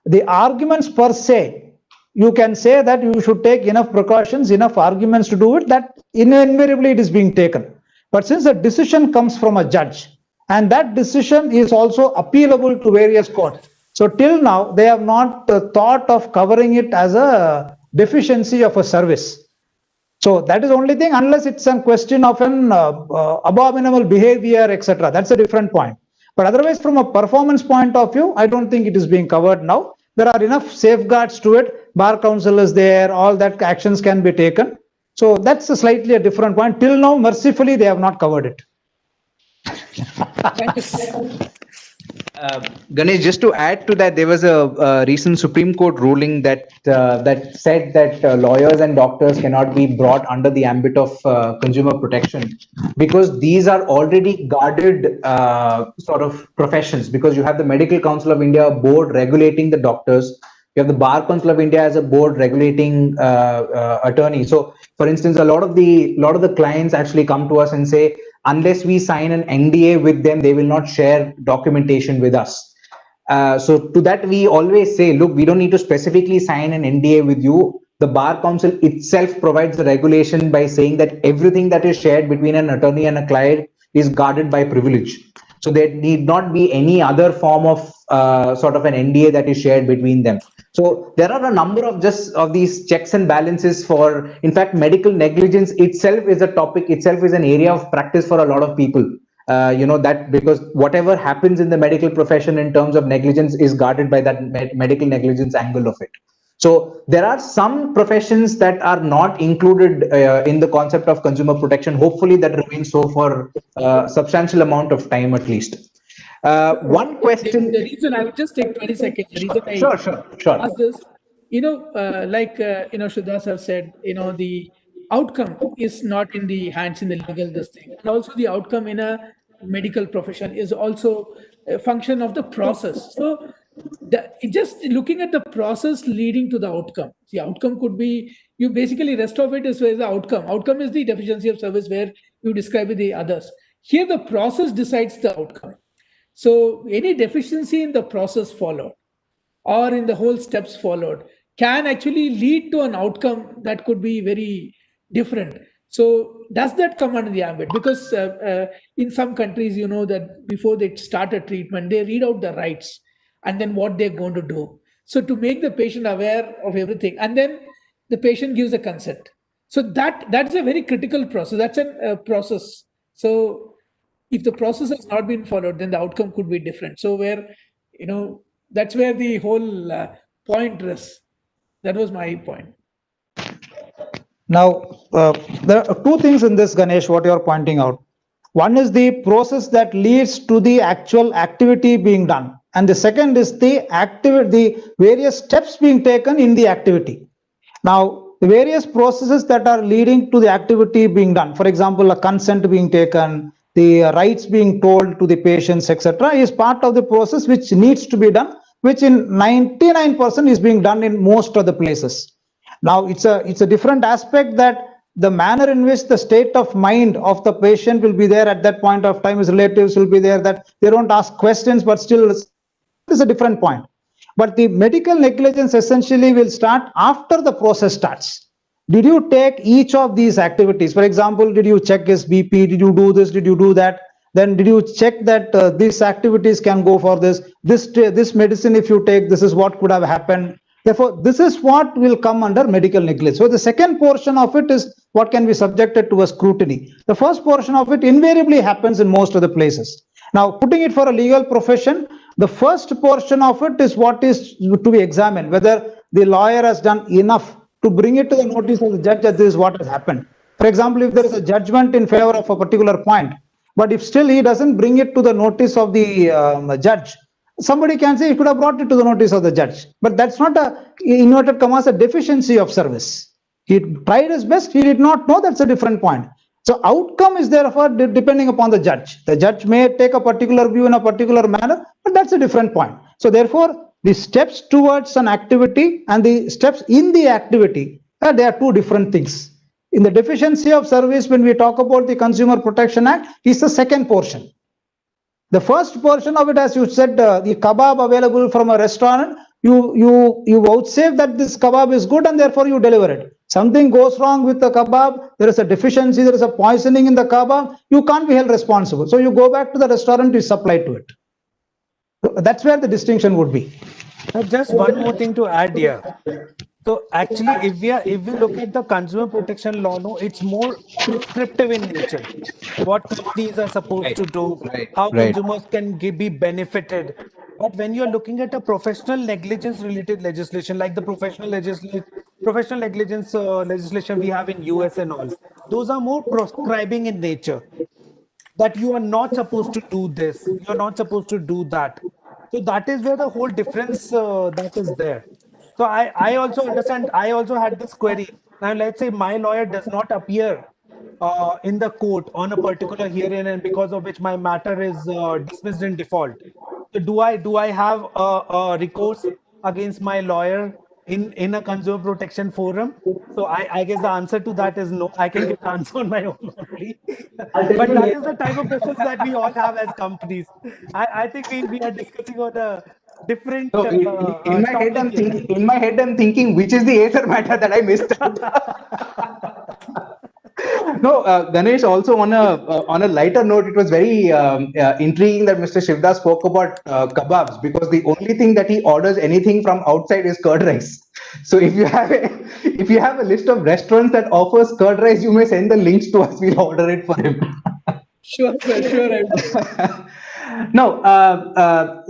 The arguments per se, you can say that you should take enough precautions, enough arguments to do it, that invariably it is being taken. But since the decision comes from a judge, and that decision is also appealable to various courts, so till now, they have not thought of covering it as a deficiency of a service. So that is the only thing, unless it's a question of an abominable behavior, etc. That's a different point. But otherwise, from a performance point of view, I don't think it is being covered now. There are enough safeguards to it. Bar counsel is there. All that actions can be taken. So that's a slightly a different point. Till now, mercifully, they have not covered it. Thank you. Ganesh, just to add to that, there was a recent Supreme Court ruling that said that lawyers and doctors cannot be brought under the ambit of consumer protection, because these are already guarded sort of professions, because you have the Medical Council of India board regulating the doctors. You have the Bar Council of India as a board regulating attorneys. So, for instance, a lot of the clients actually come to us and say, unless we sign an NDA with them, they will not share documentation with us. So to that, we always say, look, we don't need to specifically sign an NDA with you. The Bar Council itself provides the regulation by saying that everything that is shared between an attorney and a client is guarded by privilege. So there need not be any other form of sort of an NDA that is shared between them. So there are a number of just of these checks and balances for, in fact, medical negligence itself is a topic, itself is an area of practice for a lot of people. That because whatever happens in the medical profession in terms of negligence is guarded by that medical negligence angle of it. So there are some professions that are not included in the concept of consumer protection. Hopefully that remains so for a substantial amount of time at least. One question. The reason I will just take 20 seconds. The reason I Sure. ask this, Shridas have said, the outcome is not in the hands in the legal this thing, and also the outcome in a medical profession is also a function of the process. So just looking at the process leading to the outcome. The outcome could be, you basically rest of it is where the outcome. Outcome is the deficiency of service where you describe it the others. Here the process decides the outcome. So any deficiency in the process followed or in the whole steps followed can actually lead to an outcome that could be very different. So does that come under the ambit? Because in some countries, that before they start a treatment, they read out the rights and then what they're going to do. So to make the patient aware of everything, and then the patient gives a consent. So that's a very critical process. That's a process. So if the process has not been followed, then the outcome could be different. So that's where the whole point rests. That was my point. Now, there are two things in this, Ganesh, what you're pointing out. One is the process that leads to the actual activity being done. And the second is the various steps being taken in the activity. Now, the various processes that are leading to the activity being done, for example, a consent being taken, the rights being told to the patients, etc., is part of the process which needs to be done, which in 99% is being done in most of the places. Now, it's a different aspect that the manner in which the state of mind of the patient will be there at that point of time, his relatives will be there, that they don't ask questions, but still is a different point. But the medical negligence essentially will start after the process starts. Did you take each of these activities? For example, did you check his BP? Did you do this? Did you do that? Then did you check that these activities can go for this? This medicine, if you take, this is what could have happened. Therefore, this is what will come under medical negligence. So the second portion of it is what can be subjected to a scrutiny. The first portion of it invariably happens in most of the places. Now, putting it for a legal profession, the first portion of it is what is to be examined, whether the lawyer has done enough to bring it to the notice of the judge that this is what has happened. For example, if there is a judgment in favor of a particular point, but if still he doesn't bring it to the notice of the judge, somebody can say he could have brought it to the notice of the judge. But that's not a, inverted commas, a deficiency of service. He tried his best, he did not know, that's a different point. So outcome is therefore depending upon the judge. The judge may take a particular view in a particular manner, but that's a different point. So therefore, the steps towards an activity and the steps in the activity, they are two different things. In the deficiency of service, when we talk about the Consumer Protection Act, is the second portion. The first portion of it, as you said, the kebab available from a restaurant, you vouchsafe that this kebab is good and therefore you deliver it. Something goes wrong with the kebab, there is a deficiency, there is a poisoning in the kebab, you can't be held responsible. So you go back to the restaurant to supply to it. So that's where the distinction would be. Just one more thing to add here. So actually, if we look at the consumer protection law, no, it's more prescriptive in nature. What companies are supposed to do, how consumers can be benefited. But when you're looking at a professional negligence related legislation, like the professional negligence legislation we have in US and all, those are more prescribing in nature. That you are not supposed to do this, you're not supposed to do that. So that is where the whole difference that is there. So I also understand, I also had this query. Now, let's say my lawyer does not appear in the court on a particular hearing, and because of which my matter is dismissed in default. So do I have a recourse against my lawyer in a consumer protection forum? So I guess the answer to that is no. I can give the answer on my own only. But that is the type of questions that we all have as companies. I think we are discussing on a different So in my head, topic I'm here. thinking. In my head, I'm thinking, which is the Aether matter that I missed out. No, Ganesh. Also on a lighter note, it was very intriguing that Mr. Shivdas spoke about kebabs, because the only thing that he orders anything from outside is curd rice. So if you have a list of restaurants that offers curd rice, you may send the links to us. We'll order it for him. Sure, sir. Sure, I will. No,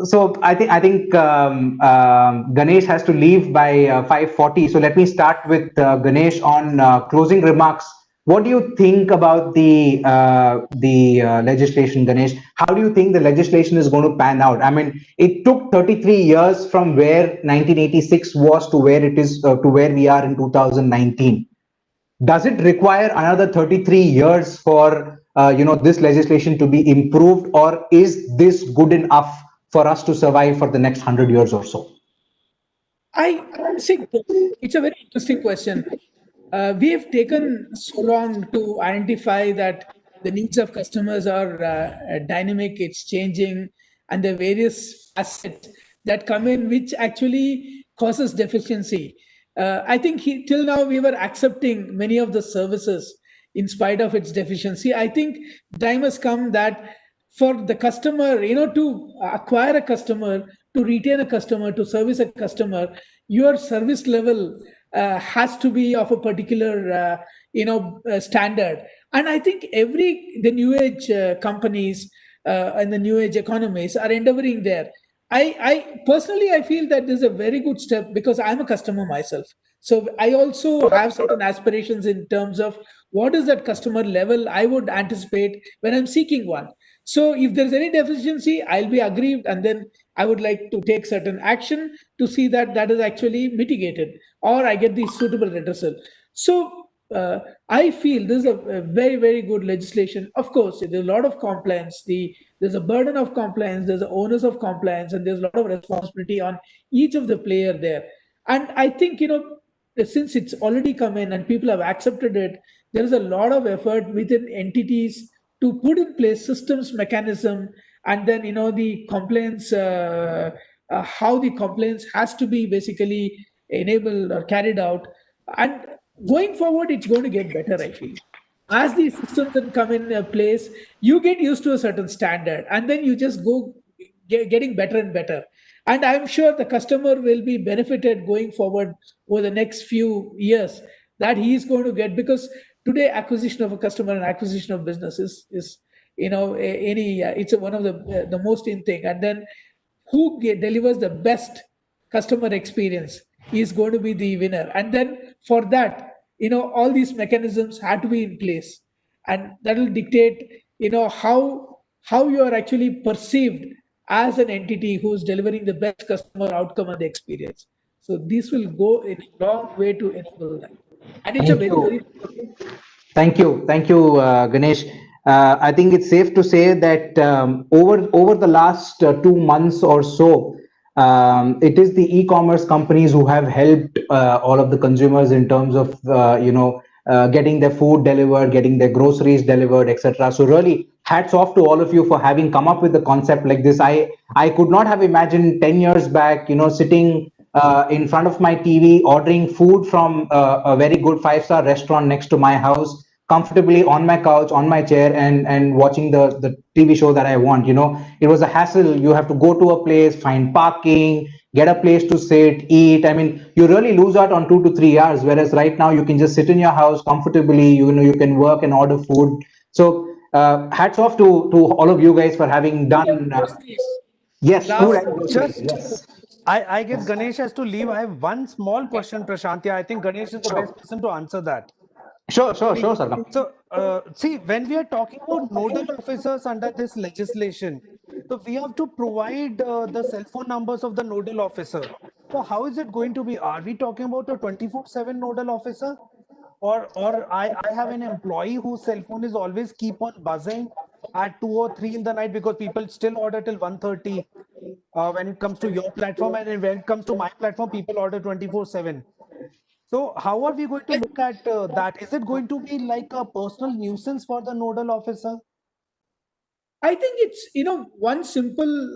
so I think Ganesh has to leave by 5:40. So let me start with Ganesh on closing remarks. What do you think about the legislation, Ganesh? How do you think the legislation is going to pan out? I mean, it took 33 years from where 1986 was to where it is to where we are in 2019. Does it require another 33 years for this legislation to be improved, or is this good enough for us to survive for the next 100 years or so? I see. It's a very interesting question. We have taken so long to identify that the needs of customers are dynamic, it's changing, and the various facets that come in, which actually causes deficiency. I think till now we were accepting many of the services in spite of its deficiency. I think time has come that for the customer, to acquire a customer, to retain a customer, to service a customer, your service level has to be of a particular standard. And I think the new age companies and the new age economies are endeavoring there. I personally, I feel that this is a very good step because I'm a customer myself. So I also have certain aspirations in terms of what is that customer level I would anticipate when I'm seeking one. So if there's any deficiency, I'll be aggrieved, and then I would like to take certain action to see that that is actually mitigated, or I get the suitable redressal. So I feel this is a very, very good legislation. Of course, there's a lot of compliance. There's a burden of compliance. There's the onus of compliance, and there's a lot of responsibility on each of the player there. And I think since it's already come in and people have accepted it, there is a lot of effort within entities to put in place systems mechanism, and then the compliance how the compliance has to be basically enabled or carried out. And going forward, it's going to get better, I feel. As these systems then come in place, you get used to a certain standard, and then you just go getting better and better. And I'm sure the customer will be benefited going forward over the next few years, that he is going to get, because today acquisition of a customer and acquisition of business is it's one of the most in thing. And then who delivers the best customer experience is going to be the winner. And then for that, all these mechanisms have to be in place, and that will dictate how you are actually perceived as an entity who's delivering the best customer outcome and the experience. So this will go in a long way to enable that. And it's a Thank very, you. very Thank you, Ganesh. I think it's safe to say that over the last 2 months or so, it is the e-commerce companies who have helped all of the consumers in terms of getting their food delivered, getting their groceries delivered, etc. So really, hats off to all of you for having come up with a concept like this. I could not have imagined 10 years back, sitting in front of my TV, ordering food from a very good five-star restaurant next to my house, comfortably on my couch, on my chair, and watching the TV show that I want. It was a hassle. You have to go to a place, find parking, get a place to sit, eat. I mean, you really lose out on 2 to 3 hours. Whereas right now, you can just sit in your house comfortably. You can work and order food. So hats off to all of you guys for having done. Yes, food last and groceries. Just, Yes. I guess Ganesh has to leave. I have one small question, Prashanti. I think Ganesh is the best person to answer that. Sure, Sargam. So, see, when we are talking about nodal officers under this legislation, so we have to provide the cell phone numbers of the nodal officer. So, how is it going to be? Are we talking about a 24/7 nodal officer? Or I have an employee whose cell phone is always keep on buzzing at 2 or 3 in the night because people still order till 1:30. when it comes to your platform, and when it comes to my platform, people order 24/7. So how are we going to look at that? Is it going to be like a personal nuisance for the nodal officer? I think it's, one simple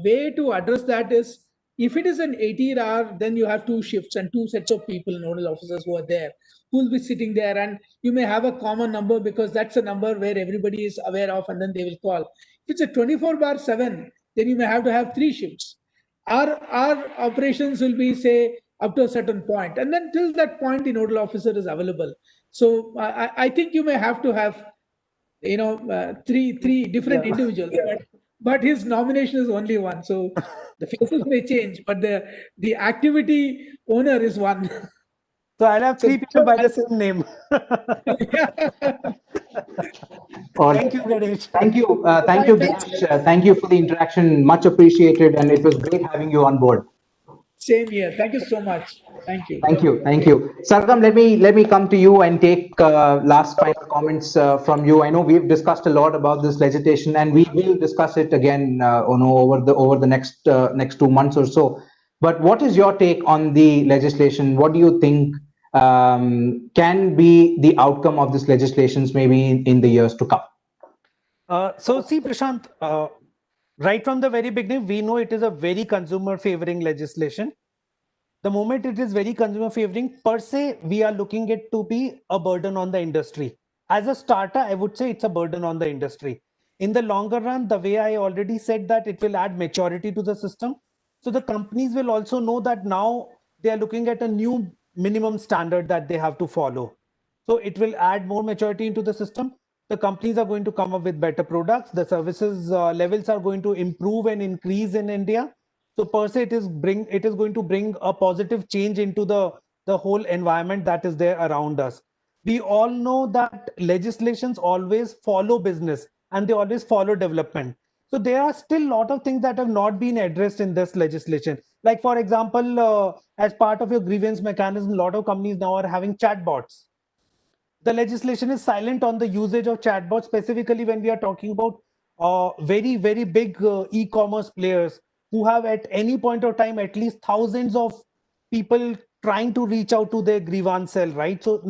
way to address that is, if it is an 18-hour, then you have two shifts and two sets of people, nodal officers who are there, who will be sitting there, and you may have a common number because that's a number where everybody is aware of, and then they will call. If it's a 24/7, then you may have to have three shifts. Our operations will be, say, up to a certain point, and then till that point, the nodal officer is available. So I think you may have to have, three different Yeah. individuals, but his nomination is only one. So the faces may change, but the activity owner is one. So I'll have So three people by the same name. All Thank right. you, Ganesh. Thank you, Ganesh. Thank you for the interaction. Much appreciated, and it was great having you on board. Same here. Thank you so much. Thank you. Thank you. Sargam, let me come to you and take last final comments from you. I know we've discussed a lot about this legislation, and we will discuss it again, over the next 2 months or so. But what is your take on the legislation? What do you think can be the outcome of this legislation, maybe in the years to come? So see, Prashant, right from the very beginning, we know it is a very consumer favoring legislation. The moment it is very consumer favoring, per se, we are looking it to be a burden on the industry. As a starter, I would say it's a burden on the industry. In the longer run, the way I already said, that it will add maturity to the system. So the companies will also know that now they are looking at a new minimum standard that they have to follow. So it will add more maturity into the system. The companies are going to come up with better products. The services levels are going to improve and increase in India. So per se, it is going to bring a positive change into the whole environment that is there around us. We all know that legislations always follow business and they always follow development. So there are still a lot of things that have not been addressed in this legislation. Like for example, as part of your grievance mechanism, a lot of companies now are having chatbots. The legislation is silent on the usage of chatbots, specifically when we are talking about very, very big e-commerce players who have at any point of time at least thousands of people trying to reach out to their grievance cell, right? So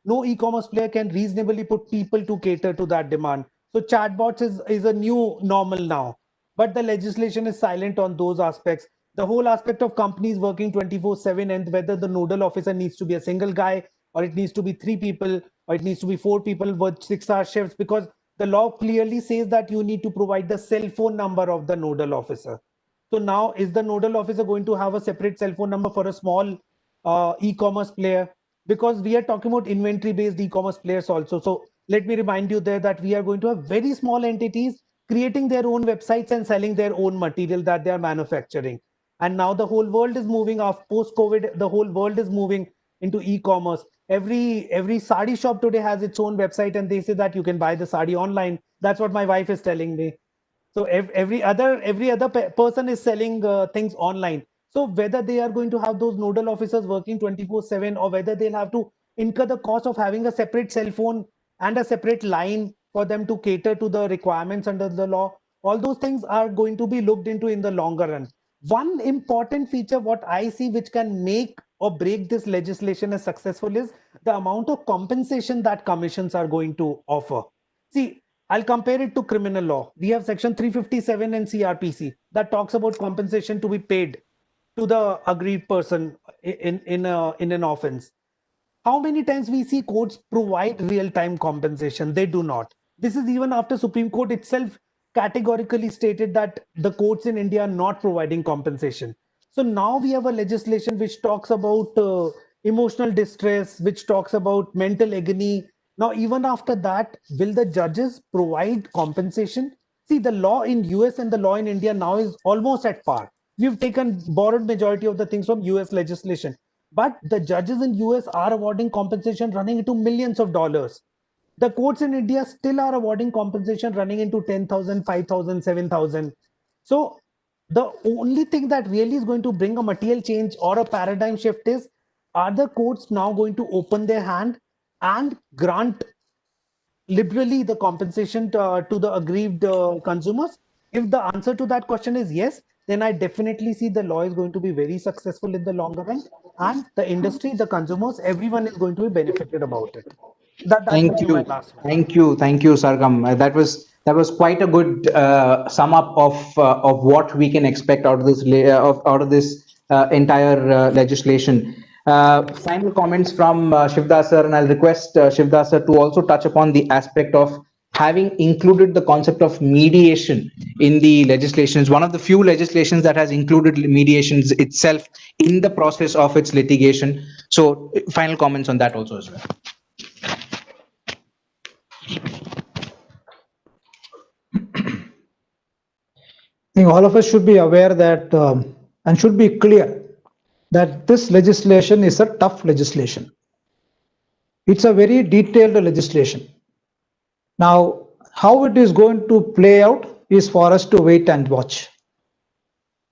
no e-commerce player can reasonably put people to cater to that demand. So chatbots is a new normal now, but the legislation is silent on those aspects. The whole aspect of companies working 24/7 and whether the nodal officer needs to be a single guy or it needs to be three people or it needs to be four people with 6-hour shifts, because the law clearly says that you need to provide the cell phone number of the nodal officer. So now, is the nodal officer going to have a separate cell phone number for a small e-commerce player? Because we are talking about inventory-based e-commerce players also. So let me remind you there that we are going to have very small entities creating their own websites and selling their own material that they are manufacturing. And now the whole world is moving off post-COVID. The whole world is moving into e-commerce. Every sari shop today has its own website, and they say that you can buy the sari online. That's what my wife is telling me. So every other person is selling things online. So whether they are going to have those nodal officers working 24/7, or whether they'll have to incur the cost of having a separate cell phone and a separate line for them to cater to the requirements under the law, all those things are going to be looked into in the longer run. One important feature what I see which can make or break this legislation as successful is the amount of compensation that commissions are going to offer. See, I'll compare it to criminal law. We have section 357 in CRPC that talks about compensation to be paid to the aggrieved person in an offense. How many times we see courts provide real-time compensation? They do not. This is even after Supreme Court itself categorically stated that the courts in India are not providing compensation. So now we have a legislation which talks about emotional distress, which talks about mental agony. Now, even after that, will the judges provide compensation? See, the law in US and the law in India now is almost at par. We've borrowed majority of the things from US legislation. But the judges in US are awarding compensation running into millions of dollars. The courts in India still are awarding compensation running into 10,000, 5,000, 7,000. So the only thing that really is going to bring a material change or a paradigm shift is, are the courts now going to open their hand and grant liberally the compensation to the aggrieved consumers? If the answer to that question is yes, then I definitely see the law is going to be very successful in the longer run, and the industry, the consumers, everyone is going to be benefited about it. That would Thank be my you. last one. Thank you, Sargam. That was quite a good sum up of what we can expect out of this entire legislation. Final comments from Shivdas sir, and I'll request Shivdas sir to also touch upon the aspect of having included the concept of mediation in the legislation. It's one of the few legislations that has included mediations itself in the process of its litigation. So, final comments on that also as well. I think all of us should be aware that and should be clear that this legislation is a tough legislation. It's a very detailed legislation. Now, how it is going to play out is for us to wait and watch.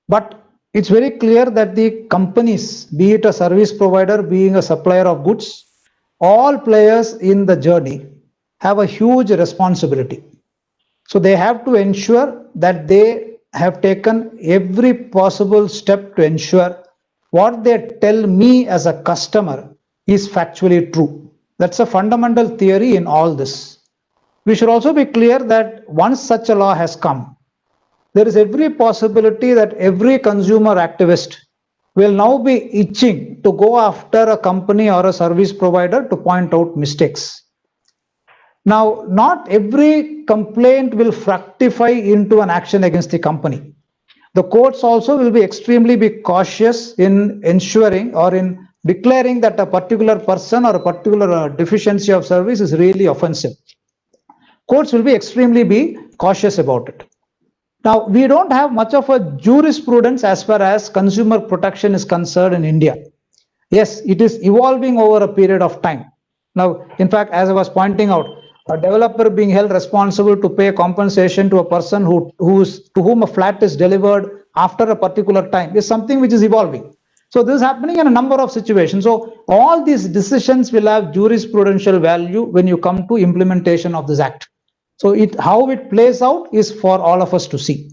But it's very clear that the companies, be it a service provider, being a supplier of goods, all players in the journey have a huge responsibility. So they have to ensure that they have taken every possible step to ensure what they tell me as a customer is factually true. That's a fundamental theory in all this. We should also be clear that once such a law has come, there is every possibility that every consumer activist will now be itching to go after a company or a service provider to point out mistakes. Now, not every complaint will fructify into an action against the company. The courts also will be extremely cautious in ensuring or in declaring that a particular person or a particular deficiency of service is really offensive. Courts will be extremely cautious about it. Now, we don't have much of a jurisprudence as far as consumer protection is concerned in India. Yes, it is evolving over a period of time. Now, in fact, as I was pointing out, a developer being held responsible to pay compensation to a person to whom a flat is delivered after a particular time is something which is evolving. So this is happening in a number of situations. So all these decisions will have jurisprudential value when you come to implementation of this act. So how it plays out is for all of us to see.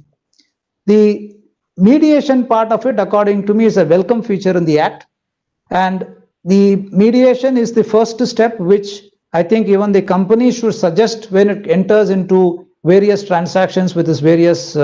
The mediation part of it, according to me, is a welcome feature in the act. And the mediation is the first step, which I think even the company should suggest when it enters into various transactions with its various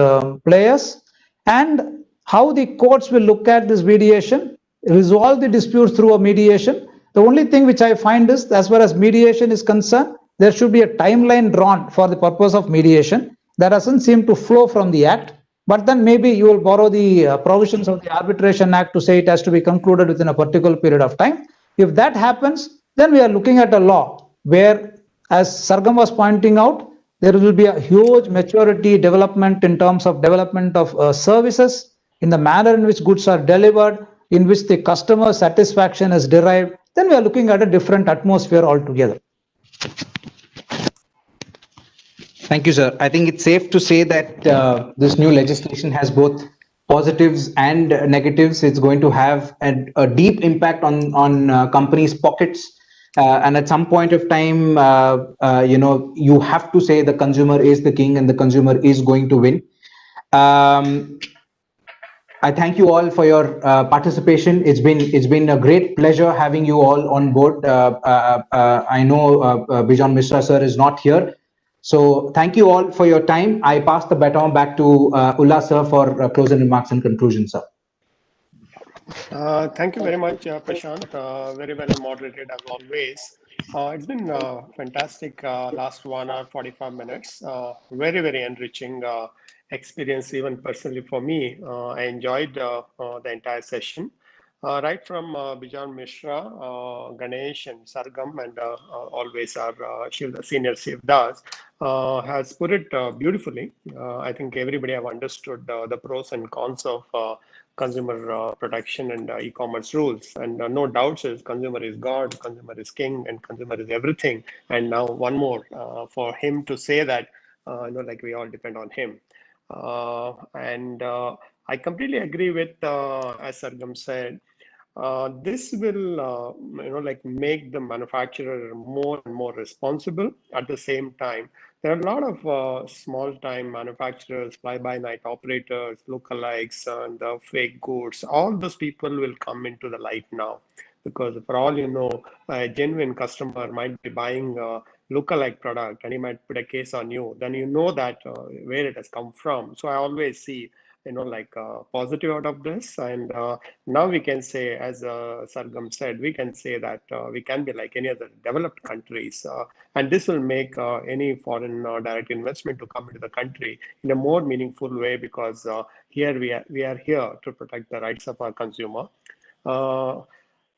players, and how the courts will look at this mediation, resolve the disputes through a mediation. The only thing which I find is, as far as mediation is concerned, there should be a timeline drawn for the purpose of mediation. That doesn't seem to flow from the act. But then maybe you will borrow the provisions of the Arbitration Act to say it has to be concluded within a particular period of time. If that happens, then we are looking at a law where, as Sargam was pointing out, there will be a huge maturity development in terms of development of services, in the manner in which goods are delivered, in which the customer satisfaction is derived. Then we are looking at a different atmosphere altogether. Thank you, sir. I think it's safe to say that this new legislation has both positives and negatives. It's going to have a deep impact on companies' pockets. And at some point of time, you have to say the consumer is the king and the consumer is going to win. I thank you all for your participation. It's been a great pleasure having you all on board. I know Bijon Mishra sir is not here. So thank you all for your time. I pass the baton back to Ullah sir for closing remarks and conclusion, sir. Thank you very much, Prashant. Very well moderated as always. It's been fantastic last 1 hour, 45 minutes. Very, very enriching experience, even personally for me. I enjoyed the entire session. Right from Bijon Mishra, Ganesh and Sargam, and always our senior Shivdas has put it beautifully. I think everybody have understood the pros and cons of consumer protection and e-commerce rules. And no doubts is consumer is God, consumer is king, and consumer is everything. And now one more for him to say that, like we all depend on him. I completely agree with, as Sargam said, This will, like make the manufacturer more and more responsible. At the same time, there are a lot of small-time manufacturers, fly-by-night operators, lookalikes, and fake goods. All those people will come into the light now, because for all you know, a genuine customer might be buying a lookalike product, and he might put a case on you. Then you know that where it has come from. So I always see, like positive out of this. And now we can say, as Sargam said, we can say that we can be like any other developed countries. And this will make any foreign direct investment to come into the country in a more meaningful way, because here we are here to protect the rights of our consumer.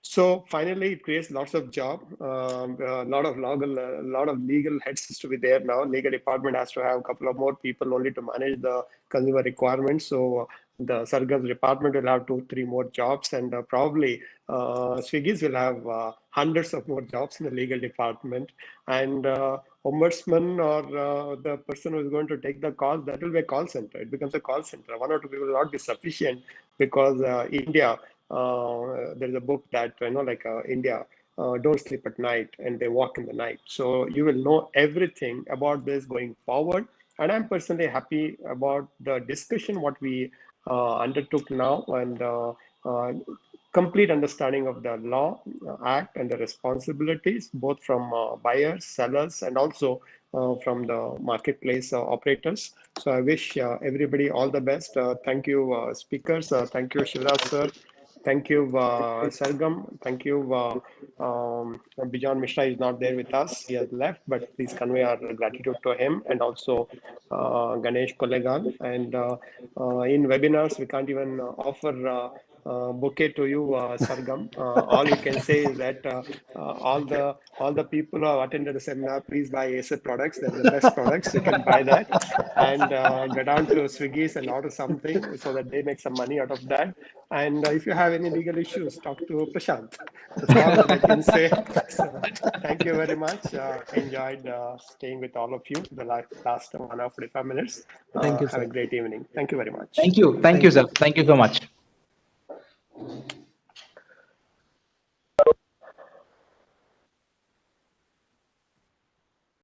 So finally, it creates lots of job. A lot of legal heads to be there now. Legal department has to have a couple of more people only to manage the consumer requirements. So the Sargam's department will have 2-3 more jobs, and probably Swiggy's will have hundreds of more jobs in the legal department. And ombudsman, or the person who is going to take the call, that will be a call center. It becomes a call center. 1 or 2 people will not be sufficient, because India. There's a book that, India don't sleep at night and they walk in the night. So you will know everything about this going forward. And I'm personally happy about the discussion what we undertook now, and complete understanding of the law, act, and the responsibilities, both from buyers, sellers, and also from the marketplace operators. So I wish everybody all the best. Thank you, speakers. Thank you, Shivraj sir. Thank you, Sargam. Thank you. Bijan Mishra is not there with us. He has left, but please convey our gratitude to him, and also Ganesh Kollegal. And in webinars, we can't even offer bouquet to you, Sargam. All you can say is that all the people who have attended the seminar, please buy Acer products. They're the best products. You can buy that, and get on to Swiggy's and order something so that they make some money out of that. And if you have any legal issues, talk to Prashant. That's all that I can say. So, thank you very much. Enjoyed staying with all of you for the last 1 hour 45 minutes. Thank you, Have sir. a great evening. Thank you very much. Thank you, sir. Thank you so much.